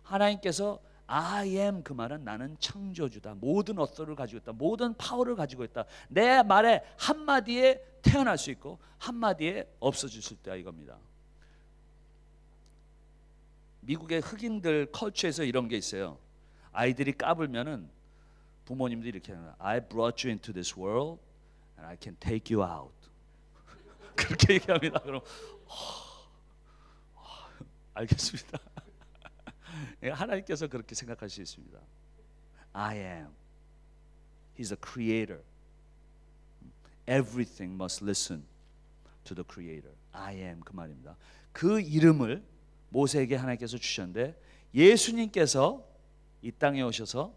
하나님께서 I am, 그 말은 나는 창조주다. 모든 어서를 가지고 있다. 모든 파워를 가지고 있다. 내 말에 한마디에 태어날 수 있고 한마디에 없어질 수 있다, 이겁니다. 미국의 흑인들 컬처에서 이런 게 있어요. 아이들이 까불면은 부모님들이 이렇게 하는 거예요. I brought you into this world and I can take you out. 그렇게 얘기합니다. 그럼 알겠습니다. 하나님께서 그렇게 생각할 수 있습니다. I am. He's a creator. Everything must listen to the creator. I am, 그 말입니다. 그 이름을 모세에게 하나님께서 주셨는데, 예수님께서 이 땅에 오셔서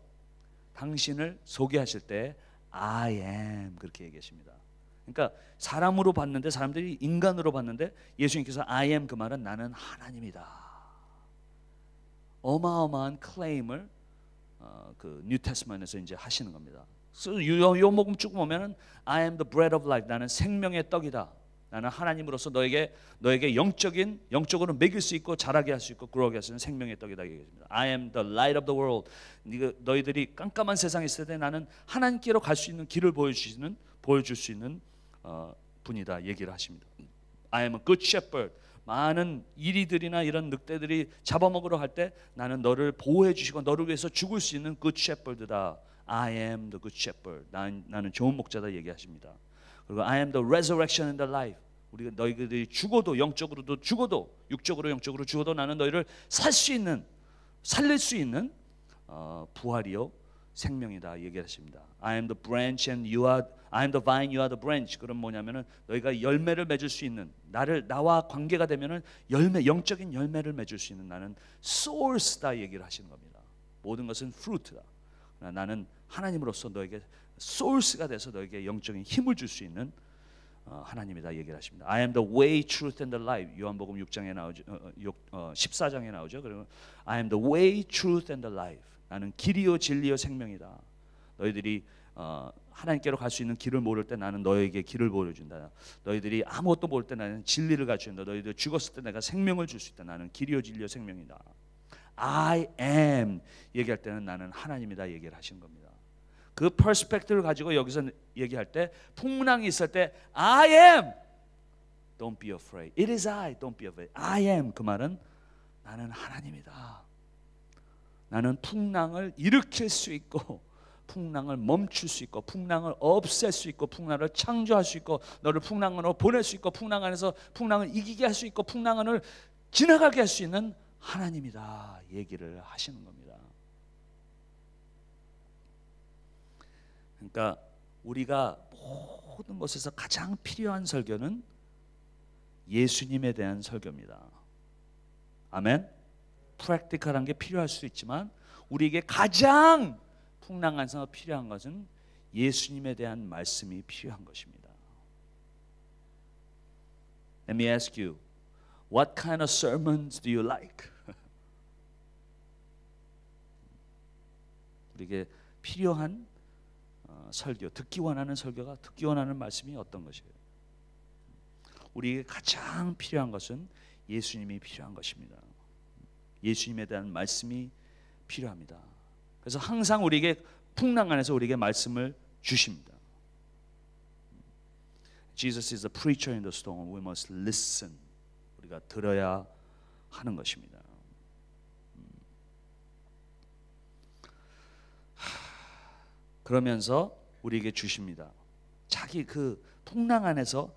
당신을 소개하실 때 I am 그렇게 얘기하십니다. 그러니까 사람으로 봤는데, 사람들이 인간으로 봤는데 예수님께서 I am, 그 말은 나는 하나님이다. 어마어마한 클레임을 그 뉴 테스트먼트에서 이제 하시는 겁니다. 요목음 쭉 보면은 I am the bread of life, 나는 생명의 떡이다. 나는 하나님으로서 너에게 영적으로 먹일 수 있고 자라게 할 수 있고 그러게 할 수 있는 생명의 떡이다 얘기합니다. I am the light of the world. 너희들이 깜깜한 세상에 있을 때 나는 하나님께로 갈 수 있는 길을 보여줄 수 있는 분이다 얘기를 하십니다. I am a good shepherd. 많은 이리들이나 이런 늑대들이 잡아먹으러 갈 때 나는 너를 보호해 주시고 너를 위해서 죽을 수 있는 good shepherd다. I am the good shepherd. 나는 좋은 목자다 얘기하십니다. 그리고 I am the resurrection and the life. 우리가 너희들이 죽어도, 영적으로도 죽어도, 육적으로 영적으로 죽어도 나는 너희를 살릴 수 있는 부활이요 생명이다 얘기하십니다. I am the branch and I am the vine, you are the branch. 그럼 뭐냐면은 너희가 열매를 맺을 수 있는, 나와 관계가 되면은 영적인 열매를 맺을 수 있는 나는 source다 얘기를 하시는 겁니다. 모든 것은 fruit다. 나는 하나님으로서 너에게 source가 돼서 너에게 영적인 힘을 줄 수 있는 하나님이다 얘기를 하십니다. I am the way, truth and the life. 요한복음 6장에 나오죠. 14장에 나오죠. 그리고 I am the way, truth and the life. 나는 길이요 진리요 생명이다. 너희들이 하나님께로 갈 수 있는 길을 모를 때 나는 너에게 길을 보여준다. 너희들이 아무것도 모를 때 나는 진리를 가르친다. 너희들 죽었을 때 내가 생명을 줄 수 있다. 나는 길이요 진리요 생명이다. I am 얘기할 때는 나는 하나님이다 얘기를 하신 겁니다. 그 퍼스펙트를 가지고 여기서 얘기할 때 풍랑이 있을 때 I am, don't be afraid. It is I, don't be afraid. I am 그 말은 나는 하나님이다. 나는 풍랑을 일으킬 수 있고 풍랑을 멈출 수 있고 풍랑을 없앨 수 있고 풍랑을 창조할 수 있고 너를 풍랑으로 보낼 수 있고 풍랑 안에서 풍랑을 이기게 할 수 있고 풍랑을 지나가게 할 수 있는 하나님이다 얘기를 하시는 겁니다. 그러니까 우리가 모든 것에서 가장 필요한 설교는 예수님에 대한 설교입니다. 아멘. 프랙티컬한 게 필요할 수 있지만 우리에게 가장 풍랑 안에서 필요한 것은 예수님에 대한 말씀이 필요한 것입니다. Let me ask you, what kind of sermons do you like? 우리에게 필요한 설교, 듣기 원하는 설교가 듣기 원하는 말씀이 어떤 것이에요? 우리에게 가장 필요한 것은 예수님이 필요한 것입니다. 예수님에 대한 말씀이 필요합니다. 그래서 항상 우리에게 풍랑 안에서 우리에게 말씀을 주십니다. Jesus is the preacher in the storm. We must listen. 우리가 들어야 하는 것입니다. 그러면서 우리에게 주십니다. 자기 그 풍랑 안에서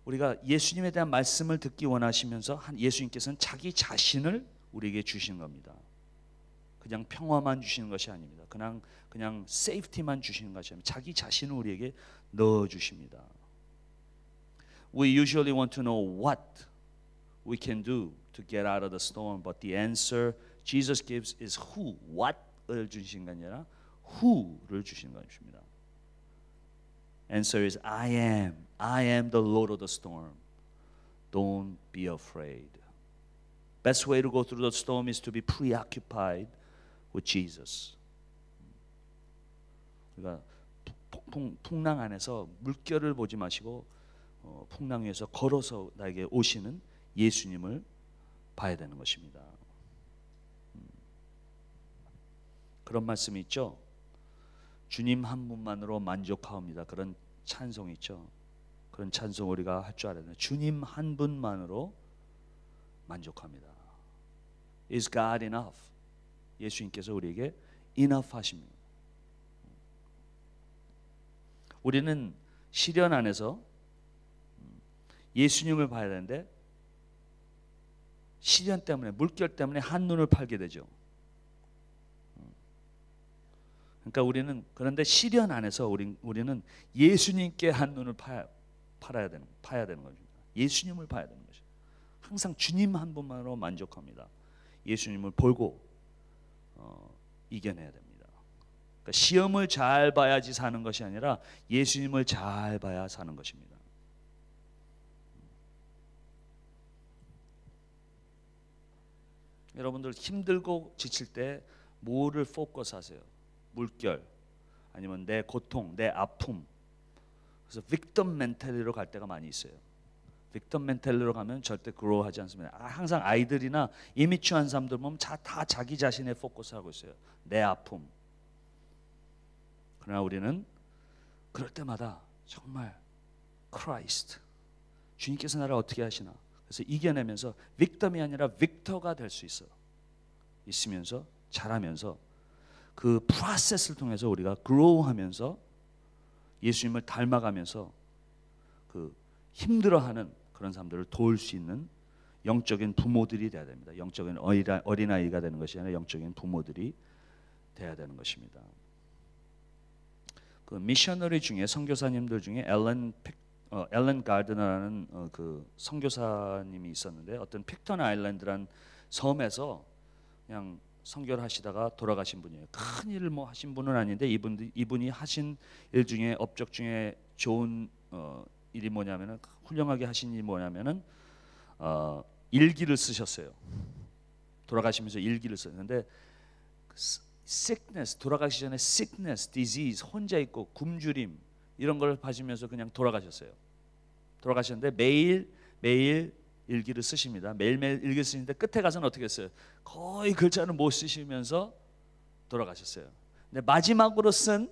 우리가 예수님에 대한 말씀을 듣기 원하시면서 예수님께서는 자기 자신을 우리에게 주신 겁니다. 그냥 평화만 주시는 것이 아닙니다. 그냥 세이프티만 주시는 것이 아닙니다. 자기 자신을 우리에게 넣어 주십니다. We usually want to know what we can do to get out of the storm, but the answer Jesus gives is who. What을 주시는 게 아니라 who를 주시는 것입니다. Answer is I am the Lord of the storm. Don't be afraid. Best way to go through the storm is to be preoccupied with Jesus. 우리가 풍랑 안에서 물결을 보지 마시고 풍랑 위에서 걸어서 나에게 오시는 예수님을 봐야 되는 것입니다. 그런 말씀이 있죠. 주님 한 분만으로 만족하옵니다. 그런 찬송이 있죠. 그런 찬송 우리가 할 줄 알아야 돼요. 주님 한 분만으로 만족합니다. Is God enough? 예수님께서 우리에게 enough 하십니다. 우리는 시련 안에서 예수님을 봐야 되는데 시련 때문에 물결 때문에 한눈을 팔게 되죠. 그러니까 우리는 그런데 시련 안에서 우리는 예수님께 한눈을 파야 되는 겁니다. 예수님을 봐야 되는 것이죠. 항상 주님 한 분만으로 만족합니다. 예수님을 보고 이겨내야 됩니다. 그러니까 시험을 잘 봐야지 사는 것이 아니라 예수님을 잘 봐야 사는 것입니다. 여러분들 힘들고 지칠 때 뭐를 포커스하세요? 물결 아니면 내 고통, 내 아픔. 그래서 빅덤 멘탈리로 갈 때가 많이 있어요. 빅덤 멘탈리로 가면 절대 그로우하지 않습니다. 항상 아이들이나 이미추한 사람들 보면 다 자기 자신에 포커스하고 있어요. 내 아픔. 그러나 우리는 그럴 때마다 정말 크라이스트, 주님께서 나를 어떻게 하시나. 그래서 이겨내면서 빅덤이 아니라 빅터가 될 수 있으면서 자라면서 그 프로세스를 통해서 우리가 그로우하면서 예수님을 닮아가면서 그 힘들어하는 그런 사람들을 도울 수 있는 영적인 부모들이 돼야 됩니다. 영적인 어린아이가 되는 것이 아니라 영적인 부모들이 돼야 되는 것입니다. 그 미셔너리 중에 선교사님들 중에 앨런 가르드너라는 그 선교사님이 있었는데 어떤 픽턴 아일랜드란 섬에서 그냥 선교를 하시다가 돌아가신 분이에요. 큰 일을 뭐 하신 분은 아닌데 이분이 하신 일 중에 업적 중에 좋은 일이 뭐냐면은 훌륭하게 하신 일이 뭐냐면은 일기를 쓰셨어요. 돌아가시면서 일기를 썼는데 sickness, 돌아가시 전에 sickness, disease, 혼자 있고 굶주림 이런 걸 봐주면서 그냥 돌아가셨어요. 돌아가셨는데 매일 일기를 쓰십니다. 매일매일 일기를 쓰시는데 끝에 가서는 어떻게 했어요? 거의 글자를 못 쓰시면서 돌아가셨어요. 근데 마지막으로 쓴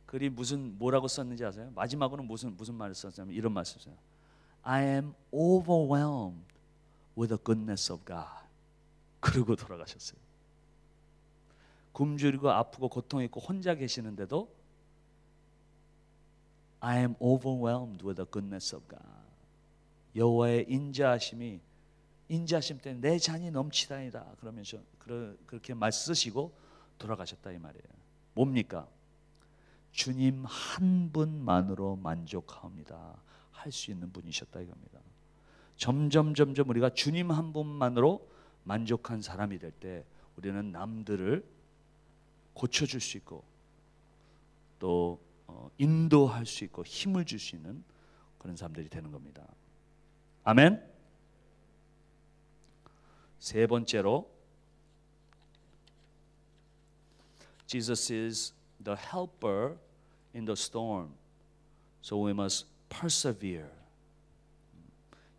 글이 뭐라고 썼는지 아세요? 마지막으로 무슨 말을 썼냐면 이런 말을 썼어요. I am overwhelmed with the goodness of God. 그러고 돌아가셨어요. 굶주리고 아프고 고통 있고 혼자 계시는데도 I am overwhelmed with the goodness of God. 여호와의 인자하심 때문에 내 잔이 넘치다니다. 그러면서 그렇게 말 쓰시고 돌아가셨다 이 말이에요. 뭡니까? 주님 한 분만으로 만족합니다. 할 수 있는 분이셨다 이겁니다. 점점 우리가 주님 한 분만으로 만족한 사람이 될 때 우리는 남들을 고쳐줄 수 있고 또 인도할 수 있고 힘을 줄 수 있는 그런 사람들이 되는 겁니다. 아멘. 세 번째로 Jesus is the helper in the storm. So we must persevere.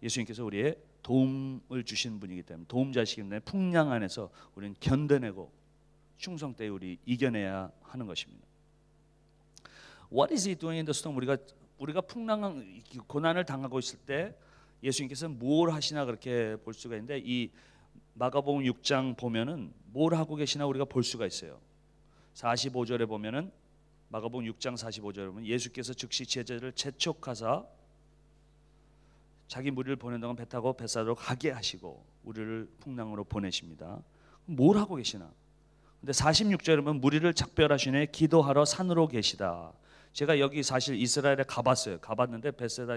예수님께서 우리의 도움을 주신 분이기 때문에 도움자시기 때문에 풍랑 안에서 우리는 견뎌내고 충성되이 우리 이겨내야 하는 것입니다. What is he doing in the storm? 우리가 풍랑 고난을 당하고 있을 때 예수님께서 뭘 하시나 그렇게 볼 수가 있는데 이 마가복음 6장 보면은 뭘 하고 계시나 우리가 볼 수가 있어요. 45절에 보면은 마가복음 6장 45절에 보면 예수께서 즉시 제자들을 재촉하사 자기 무리를 보낸 동안 배 타고 벳사다로 가게 하시고 우리를 풍랑으로 보내십니다. 뭘 하고 계시나? 근데 46절에 보면 무리를 작별하시네 기도하러 산으로 계시다. 제가 여기 사실 이스라엘에 가봤어요. 가봤는데 벳사다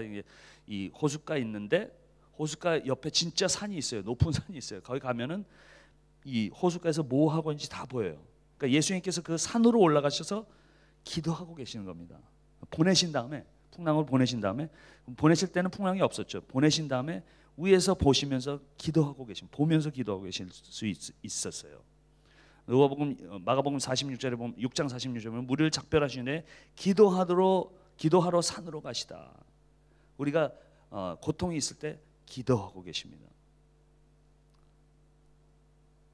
이 호숫가 있는데 호숫가 옆에 진짜 산이 있어요. 높은 산이 있어요. 거기 가면은 이 호숫가에서 뭐 하고 있는지 다 보여요. 그러니까 예수님께서 그 산으로 올라가셔서 기도하고 계시는 겁니다. 보내신 다음에 풍랑을 보내신 다음에 보내실 때는 풍랑이 없었죠. 보내신 다음에 위에서 보시면서 기도하고 보면서 기도하고 계실 수 있었어요. 마가복음 46절에 보면 6장 46절에 보면 무리를 작별하시는데 기도하러 산으로 가시다. 우리가 고통이 있을 때 기도하고 계십니다.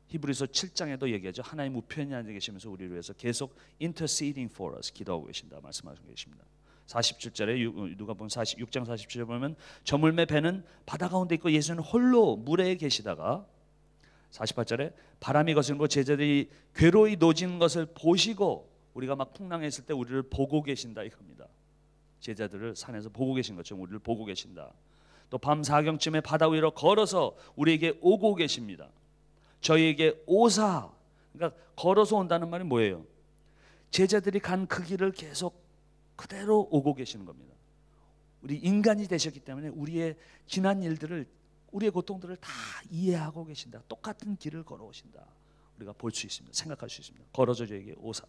히브리서 7장에도 얘기하죠. 하나님 우편에 앉아 계시면서 우리를 위해서 계속 interceding for us 기도하고 계신다 말씀하시고 계십니다. 47절에 누가복음 6장 47절에 보면 저물매 배는 바다 가운데 있고 예수는 홀로 물에 계시다가 48절에 바람이 거스르고 제자들이 괴로이 노진 것을 보시고 우리가 막 풍랑했을 때 우리를 보고 계신다 이겁니다. 제자들을 산에서 보고 계신 것처럼 우리를 보고 계신다. 또 밤 사경쯤에 바다 위로 걸어서 우리에게 오고 계십니다. 저희에게 오사. 그러니까 걸어서 온다는 말이 뭐예요? 제자들이 간 그 길을 계속 그대로 오고 계시는 겁니다. 우리 인간이 되셨기 때문에 우리의 지난 일들을 우리의 고통들을 다 이해하고 계신다. 똑같은 길을 걸어오신다. 우리가 볼 수 있습니다. 생각할 수 있습니다. 걸어서 저에게 오사.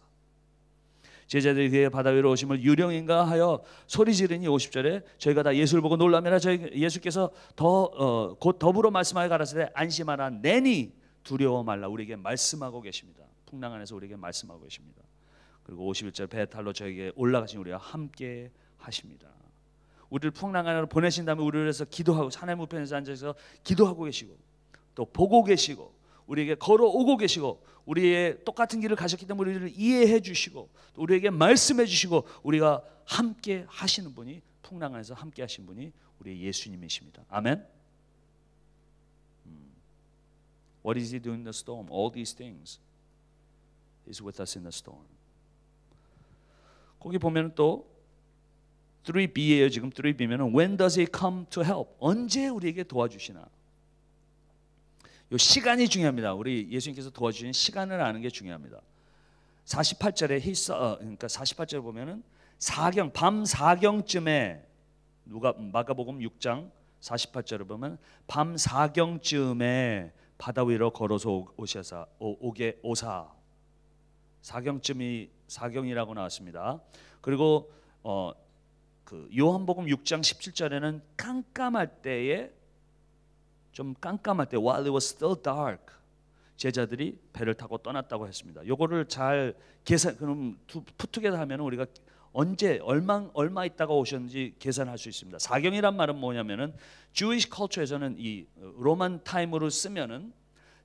제자들이 그의 바다 위로 오심을 유령인가 하여 소리 지르니 50절에 저희가 다 예수를 보고 놀라매라. 예수께서 곧 더불어 말씀하여 가라사대 안심하라 내니 두려워 말라. 우리에게 말씀하고 계십니다. 풍랑 안에서 우리에게 말씀하고 계십니다. 그리고 51절 배 탈로 저에게 올라가신 우리와 함께 하십니다. 우리를 풍랑 안으로 보내신 다음에 우리를 위해서 기도하고 하나님 우편에서 앉아서 기도하고 계시고 또 보고 계시고 우리에게 걸어오고 계시고 우리의 똑같은 길을 가셨기 때문에 우리를 이해해 주시고 또 우리에게 말씀해 주시고 우리가 함께 하시는 분이 풍랑 안에서 함께 하신 분이 우리의 예수님이십니다. 아멘. What is he doing in the storm? All these things is with us in the storm. 거기 보면 또 3B예요. 지금 3B면은 When does he come to help? 언제 우리에게 도와주시나? 이 시간이 중요합니다. 우리 예수님께서 도와주신 시간을 아는 게 중요합니다. 48절에 그러니까 48절에 보면은 밤 4경쯤에 마가복음 6장 48절에 보면 밤 4경쯤에 바다 위로 걸어서 오사 4경쯤이 4경이라고 나왔습니다. 그리고 그 요한복음 6장 17절에는 깜깜할 때에 while it was still dark 제자들이 배를 타고 떠났다고 했습니다. 요거를 잘 그럼 푸트게더 하면 우리가 언제 얼마 있다가 오셨는지 계산할 수 있습니다. 사경이란 말은 뭐냐면은 Jewish culture에서는 이 로만 타임으로 쓰면은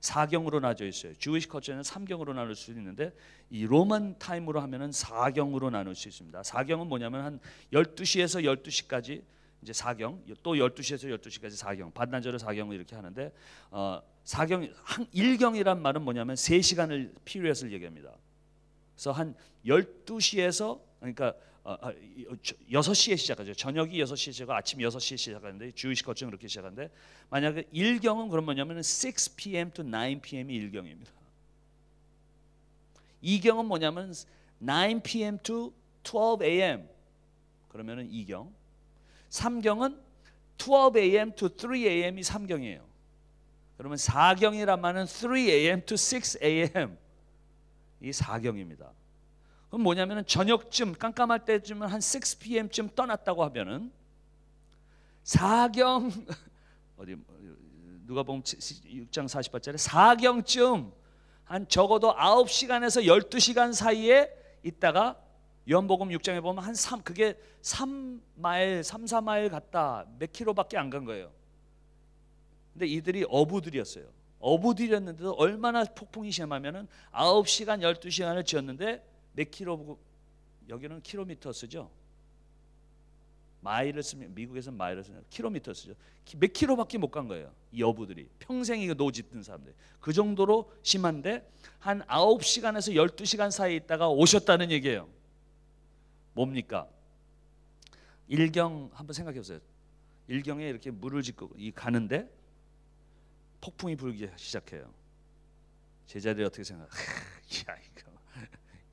사경으로 나눠져 있어요. Jewish culture는 3경으로 나눌 수 있는데 이 로만 타임으로 하면은 4경으로 나눌 수 있습니다. 4경은 뭐냐면 한 12시에서 12시까지 이제 4경, 또 12시에서 12시까지 4경, 반나절을 4경을 이렇게 하는데 4경 1경이란 말은 뭐냐면 3시간을 피리엇을 얘기합니다. 그래서 한 12시에서 그러니까 6시에 시작하죠. 저녁이 6시에 시작하고 아침 6시에 시작하는데 주이시 거치는 그렇게 시작하는데 만약에 1경은 그럼 뭐냐면 6 p.m. to 9 p.m.이 1경입니다. 2경은 뭐냐면 9 p.m. to 12 a.m. 그러면은 2경. 3경은 12 a.m. to 3 a.m.이 3경이에요. 그러면 4경이란 말은 3 a.m. to 6 a.m. 이 4경입니다. 그럼 뭐냐면은 저녁쯤 깜깜할 때쯤은 한 6 p.m.쯤 떠났다고 하면은 4경 어디 누가 보면 6장 48절에 4경쯤 한 적어도 9시간에서 12시간 사이에 있다가 요한복음 6장에 보면 그게 3마일, 3, 4마일 갔다 몇 킬로밖에 안 간 거예요. 근데 이들이 어부들이었어요. 어부들이었는데도 얼마나 폭풍이 심하면은 9시간, 12시간을 지었는데 몇 킬로, 여기는 킬로미터 쓰죠. 마일을 쓰면 미국에서는 마일을 쓰면 킬로미터 쓰죠. 몇 킬로밖에 못 간 거예요. 이 어부들이 평생 이거 노짓던 사람들. 그 정도로 심한데 한 9시간에서 12시간 사이에 있다가 오셨다는 얘기예요. 뭡니까? 1경 한번 생각해 보세요. 1경에 이렇게 물을 짓고 가는데 폭풍이 불기 시작해요. 제자들이 어떻게 생각해? 야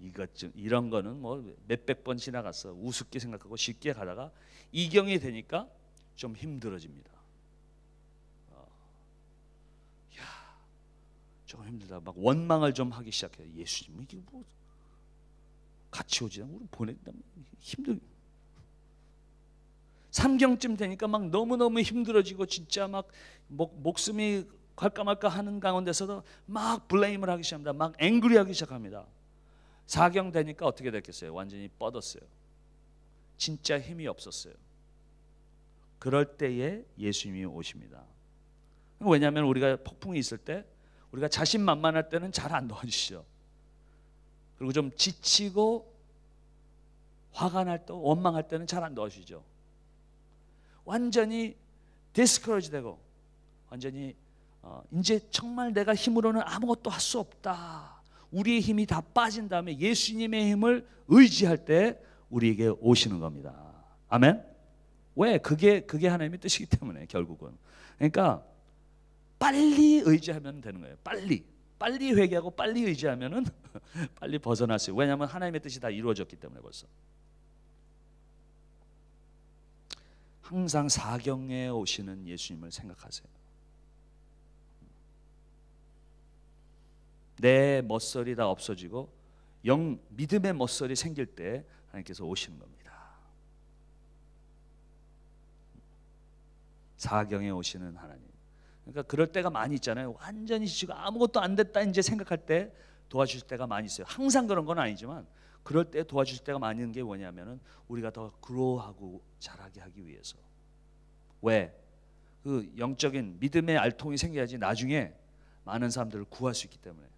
이것 좀 이런 거는 뭐 몇백 번 지나갔어. 우습게 생각하고 쉽게 가다가 2경이 되니까 좀 힘들어집니다. 야 조금 힘들다. 막 원망을 좀 하기 시작해요. 예수님 이게 뭐 같이 오지 않고 우리 보낸다면 힘들. 3경쯤 되니까 막 너무너무 힘들어지고 진짜 막 목숨이 갈까 말까 하는 가운데서도 막 블레임을 하기 시작합니다. 막 앵그리하기 시작합니다. 4경 되니까 어떻게 됐겠어요? 완전히 뻗었어요. 진짜 힘이 없었어요. 그럴 때에 예수님이 오십니다. 왜냐하면 우리가 폭풍이 있을 때 우리가 자신만만할 때는 잘 안 도와주시죠. 그리고 좀 지치고 화가 날 때, 원망할 때는 잘 안 도와주시죠. 완전히 디스커러지 되고 완전히 이제 정말 내가 힘으로는 아무것도 할 수 없다. 우리의 힘이 다 빠진 다음에 예수님의 힘을 의지할 때 우리에게 오시는 겁니다. 아멘? 왜? 그게 하나님의 뜻이기 때문에 결국은. 그러니까 빨리 의지하면 되는 거예요. 빨리 회개하고 빨리 의지하면은 빨리 벗어날 수 있어요. 왜냐하면 하나님의 뜻이 다 이루어졌기 때문에 벌써. 항상 4경에 오시는 예수님을 생각하세요. 내 멋설이 다 없어지고 믿음의 멋설이 생길 때 하나님께서 오시는 겁니다. 4경에 오시는 하나님. 그러니까 그럴 때가 많이 있잖아요. 완전히 지금 아무것도 안 됐다 이제 생각할 때 도와주실 때가 많이 있어요. 항상 그런 건 아니지만 그럴 때 도와주실 때가 많은 게 뭐냐면은 우리가 더 그로우하고 자라게 하기 위해서. 왜? 그 영적인 믿음의 알통이 생겨야지 나중에 많은 사람들을 구할 수 있기 때문에.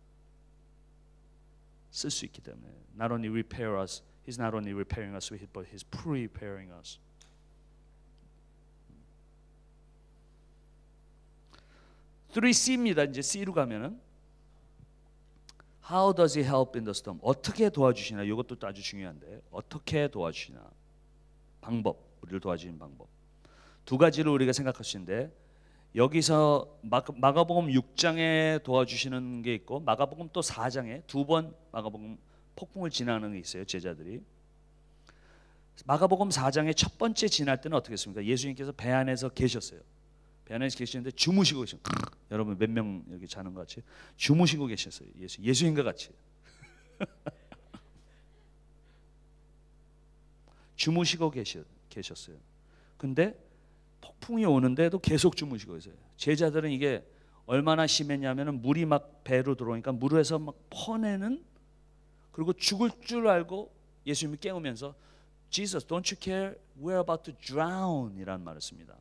쓸 수 있기 때문에. Not only repair us, He's not only repairing us, but He's preparing us. 3C입니다. 이제 C로 가면은 How does He help in the storm? 어떻게 도와주시나? 이것도 아주 중요한데 어떻게 도와주시나? 방법, 우리를 도와주는 방법. 두 가지를 우리가 생각할 수 있는데 여기서 마가복음 6장에 도와주시는 게 있고 마가복음 또 4장에 두 번 마가복음 폭풍을 지나는 게 있어요. 제자들이. 마가복음 4장의 첫 번째 지날 때는 어떻게 했습니까? 예수님께서 배 안에서 계셨어요. 배 안에서 계시는데 주무시고 계셨어요. 여러분 몇 명 여기 자는 것 같이 주무시고 계셨어요. 예수님과 같이. 주무시고 계셨어요. 근데 폭풍이 오는데도 계속 주무시고 계세요. 제자들은 이게 얼마나 심했냐면은 물이 막 배로 들어오니까 물에서 막 퍼내는, 그리고 죽을 줄 알고 예수님이 깨우면서 Jesus, don't you care? We're about to drown 이라는 말을 씁니다.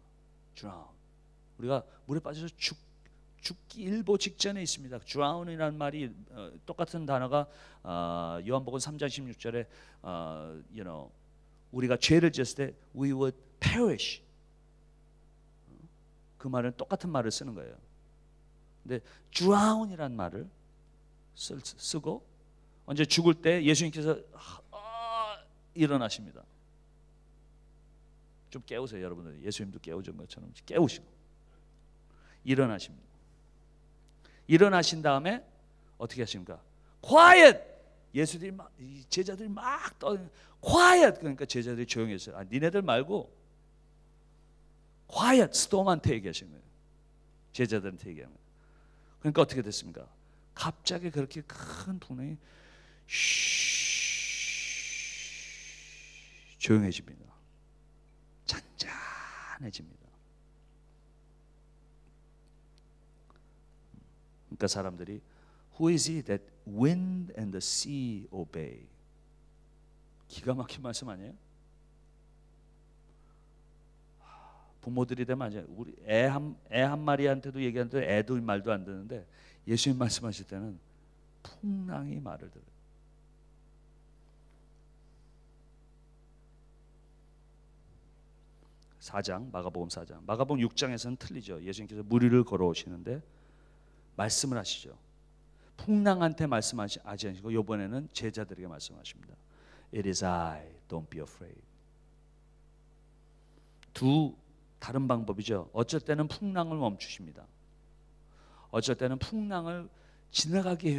drown. 우리가 물에 빠져서 죽기 일보 직전에 있습니다. drown이라는 말이 똑같은 단어가 요한복음 3장 16절에 우리가 죄를 지었을 때 we would perish. 그 말은 똑같은 말을 쓰는 거예요. 근데 drown이라는 말을 쓰고 언제 죽을 때 예수님께서 일어나십니다. 좀 깨우세요, 여러분들. 예수님도 깨우신 것처럼 깨우시고 일어나십니다. 일어나신 다음에 어떻게 하십니까? Quiet! 예수들이 막, 제자들이 막 Quiet! 그러니까 제자들이 조용했어요. 니네들 말고 Quiet! 스톰한테 얘기하신 거예요. 제자들한테 얘기하는 거예요. 그러니까 어떻게 됐습니까? 갑자기 그렇게 큰 풍랑이 조용해집니다. 잔잔해집니다. 그러니까 사람들이 Who is he that wind and the sea obey? 기가 막힌 말씀 아니에요? 부모들이 되면 아니에요. 우리 애 한 마리한테도 얘기하는데 애도 말도 안 듣는데 예수님 말씀하실 때는 풍랑이 말을 들어요. 마가복음 4장. 마가복음 6장에서는 틀리죠. 예수님께서 물 위를 걸어오시는데 말씀을 하시죠. 풍랑한테 말씀하지 않으시고 이번에는 제자들에게 말씀하십니다. It is I, don't be afraid. 두 다른 방법이죠. 어쩔 때는 풍랑을 멈추십니다. 어쩔 때는 풍랑을 지나가기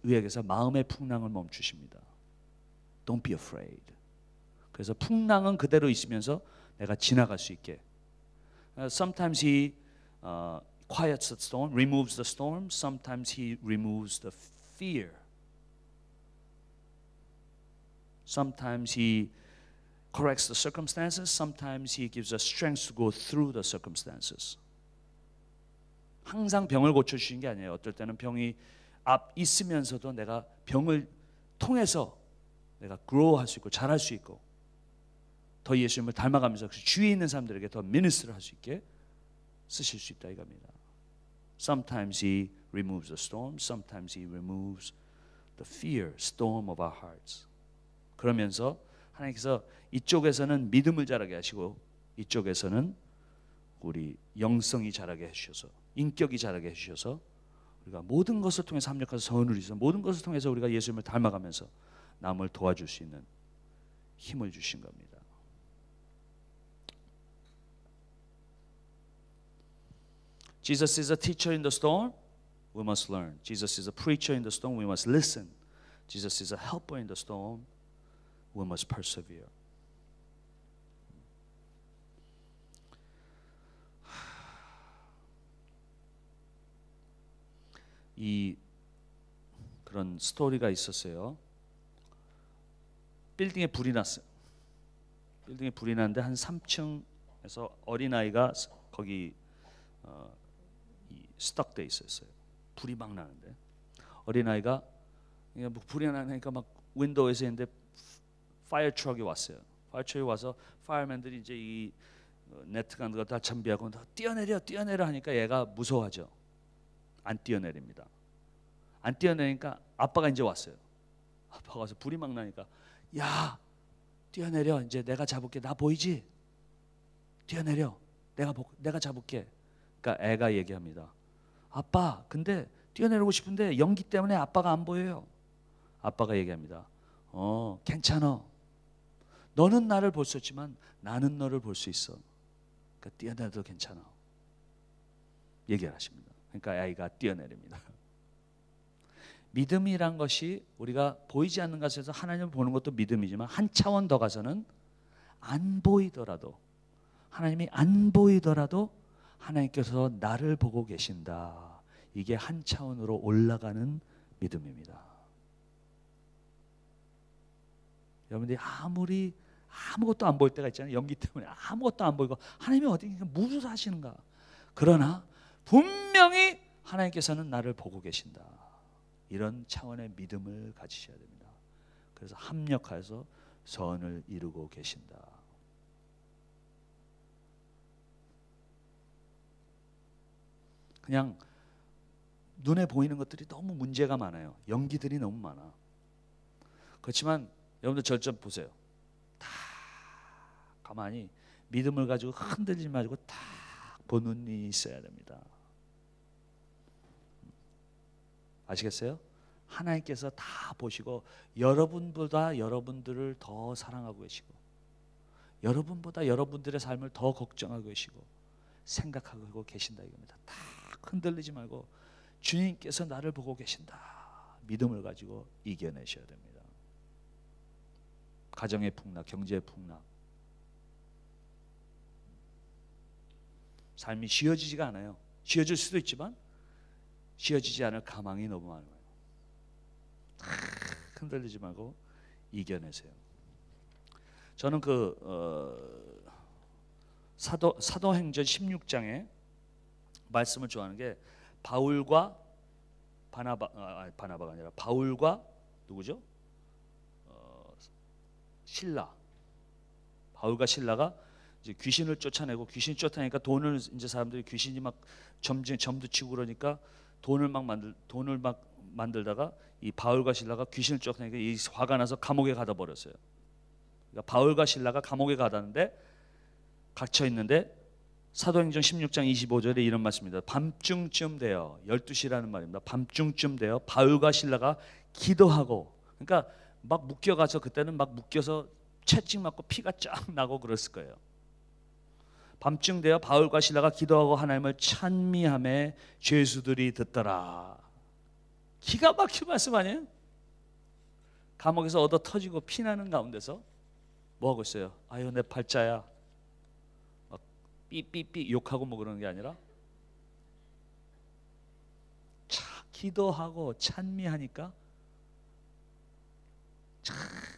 위해서 마음의 풍랑을 멈추십니다. Don't be afraid. 그래서 풍랑은 그대로 있으면서 내가 지나갈 수 있게. Sometimes he quiets the storm, removes the storm. Sometimes he removes the fear. Sometimes he corrects the circumstances. Sometimes he gives us strength to go through the circumstances. 항상 병을 고쳐주신 게 아니에요. 어떨 때는 병이 있으면서도 내가 병을 통해서 내가 grow할 수 있고 자랄 수 있고 더 예수님을 닮아가면서 주위에 있는 사람들에게 더 미니스트를 할 수 있게 쓰실 수 있다 이겁니다. Sometimes he removes the storm. Sometimes he removes the fear, storm of our hearts. 그러면서 하나님께서 이쪽에서는 믿음을 자라게 하시고 이쪽에서는 우리 영성이 자라게 해주셔서 인격이 자라게 해주셔서 우리가 모든 것을 통해서 합력해서 선을 이루서 모든 것을 통해서 우리가 예수님을 닮아가면서 남을 도와줄 수 있는 힘을 주신 겁니다. Jesus is a teacher in the storm. We must learn. Jesus is a preacher in the storm. We must listen. Jesus is a helper in the storm. We must persevere. 이 그런 스토리가 있었어요. 빌딩에 불이 났어요. 빌딩에 불이 났는데 한 3층에서 어린아이가 거기 스탁돼 있었어요. 불이 막 나는데 어린아이가 불이 나니까 막 윈도우에서 있는데 파이어 트럭이 왔어요. 파이어 트럭이 와서 파이어맨들이 이제 이 네트 같은 거 다 준비하고 뛰어내려 하니까 얘가 무서워하죠. 안 뛰어내립니다. 안 뛰어내니까 아빠가 이제 왔어요. 아빠가 와서 불이 막 나니까 야 뛰어내려 이제 내가 잡을게. 나 보이지? 뛰어내려. 내가 잡을게. 그러니까 애가 얘기합니다. 아빠 근데 뛰어내리고 싶은데 연기 때문에 아빠가 안 보여요. 아빠가 얘기합니다. 괜찮아. 너는 나를 볼 수 없지만 나는 너를 볼 수 있어. 그러니까 뛰어내려도 괜찮아. 얘기를 하십니다. 그러니까 아이가 뛰어내립니다. 믿음이란 것이 우리가 보이지 않는 것에서 하나님을 보는 것도 믿음이지만 한 차원 더 가서는 안 보이더라도 하나님이 안 보이더라도 하나님께서 나를 보고 계신다. 이게 한 차원으로 올라가는 믿음입니다. 여러분들이 아무것도 안 보일 때가 있잖아요. 연기 때문에 아무것도 안 보이고 하나님이 어디 무엇을 하시는가. 그러나 분명히 하나님께서는 나를 보고 계신다. 이런 차원의 믿음을 가지셔야 됩니다. 그래서 합력하여서 선을 이루고 계신다. 그냥 눈에 보이는 것들이 너무 문제가 많아요. 연기들이 너무 많아. 그렇지만 여러분들 절 좀 보세요. 다 가만히 믿음을 가지고 흔들리지 말고 딱 보는 눈이 있어야 됩니다. 아시겠어요? 하나님께서 다 보시고 여러분보다 여러분들을 더 사랑하고 계시고 여러분보다 여러분들의 삶을 더 걱정하고 계시고 생각하고 계신다 이겁니다. 딱 흔들리지 말고 주님께서 나를 보고 계신다. 믿음을 가지고 이겨내셔야 됩니다. 가정의 풍락, 경제의 풍락, 삶이 쉬워지지가 않아요. 쉬워질 수도 있지만 쉬워지지 않을 가망이 너무 많아요. 흔들리지 말고 이겨내세요. 저는 사도행전 16장에 말씀을 좋아하는 게 바울과 바나바가 아니라 바울과 누구죠? 신라. 바울과 신라가 이제 귀신을 쫓아내고 귀신 쫓아내니까 돈을 이제 사람들이 귀신이 막 점도 치고 그러니까 돈을 막 만들다가 이 바울과 신라가 귀신을 쫓아내니까 이 화가 나서 감옥에 가다 버렸어요. 그러니까 바울과 신라가 감옥에 가다는데 갇혀 있는데 사도행전 16장 25절에 이런 말씀입니다. 밤중쯤 되어 12시라는 말입니다. 밤중쯤 되어 바울과 신라가 기도하고 그러니까 막 묶여가서 그때는 막 묶여서 채찍 맞고 피가 쫙 나고 그랬을 거예요. 밤중 되어 바울과 신라가 기도하고 하나님을 찬미하며 죄수들이 듣더라. 기가 막힌 말씀 아니에요? 감옥에서 얻어 터지고 피나는 가운데서 뭐 하고 있어요? 아유 내 팔자야. 막 삐삐삐 욕하고 뭐 그러는 게 아니라 기도하고 찬미하니까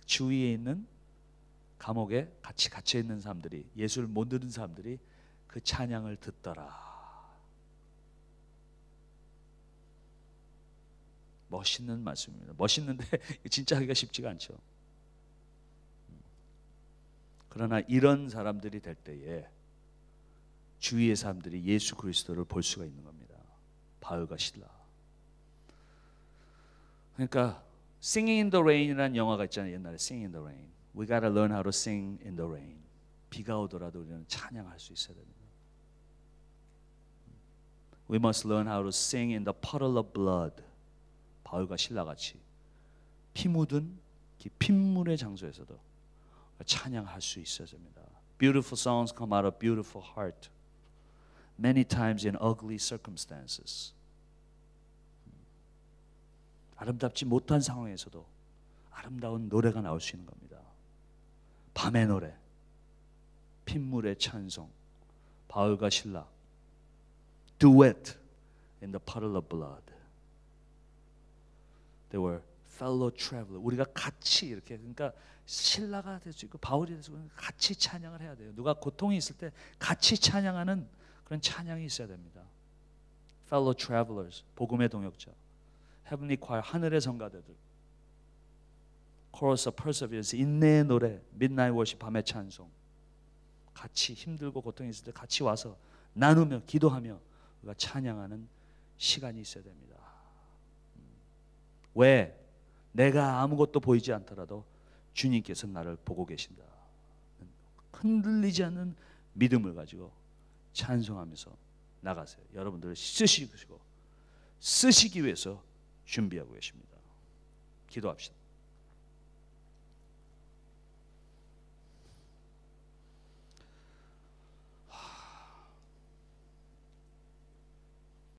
주위에 있는 감옥에 같이 갇혀 있는 사람들이 예수를 못 듣는 사람들이 그 찬양을 듣더라. 멋있는 말씀입니다. 멋있는데 진짜 하기가 쉽지가 않죠. 그러나 이런 사람들이 될 때에 주위의 사람들이 예수 그리스도를 볼 수가 있는 겁니다. 바울과 신라. 그러니까 Singing in the Rain이라는 영화가 있잖아요. 옛날에 Singing in the Rain. We gotta learn how to sing in the rain. 비가 오더라도 우리는 찬양할 수 있어야 됩니다. We must learn how to sing in the puddle of blood. 바울과 신라 같이 피 묻은 핏물의 장소에서도 찬양할 수 있어야 됩니다. Beautiful songs come out of beautiful heart. Many times in ugly circumstances. 아름답지 못한 상황에서도 아름다운 노래가 나올 수 있는 겁니다. 밤의 노래, 핏물의 찬송, 바울과 신라, duet in the puddle of blood. They were fellow traveler. 우리가 같이 이렇게 그러니까 신라가 될 수 있고 바울이 될 수 있고 같이 찬양을 해야 돼요. 누가 고통이 있을 때 같이 찬양하는 그런 찬양이 있어야 됩니다. Fellow travelers, 복음의 동역자, Heavenly Choir, 하늘의 성가대들, Chorus of Perseverance, 인내의 노래, Midnight Worship, 밤의 찬송, 같이 힘들고 고통이 있을 때 같이 와서 나누며 기도하며 우리가 찬양하는 시간이 있어야 됩니다. 왜? 내가 아무것도 보이지 않더라도 주님께서 나를 보고 계신다. 흔들리지 않는 믿음을 가지고 찬송하면서 나가세요. 여러분들을 쓰시기 위해서 준비하고 계십니다. 기도합시다.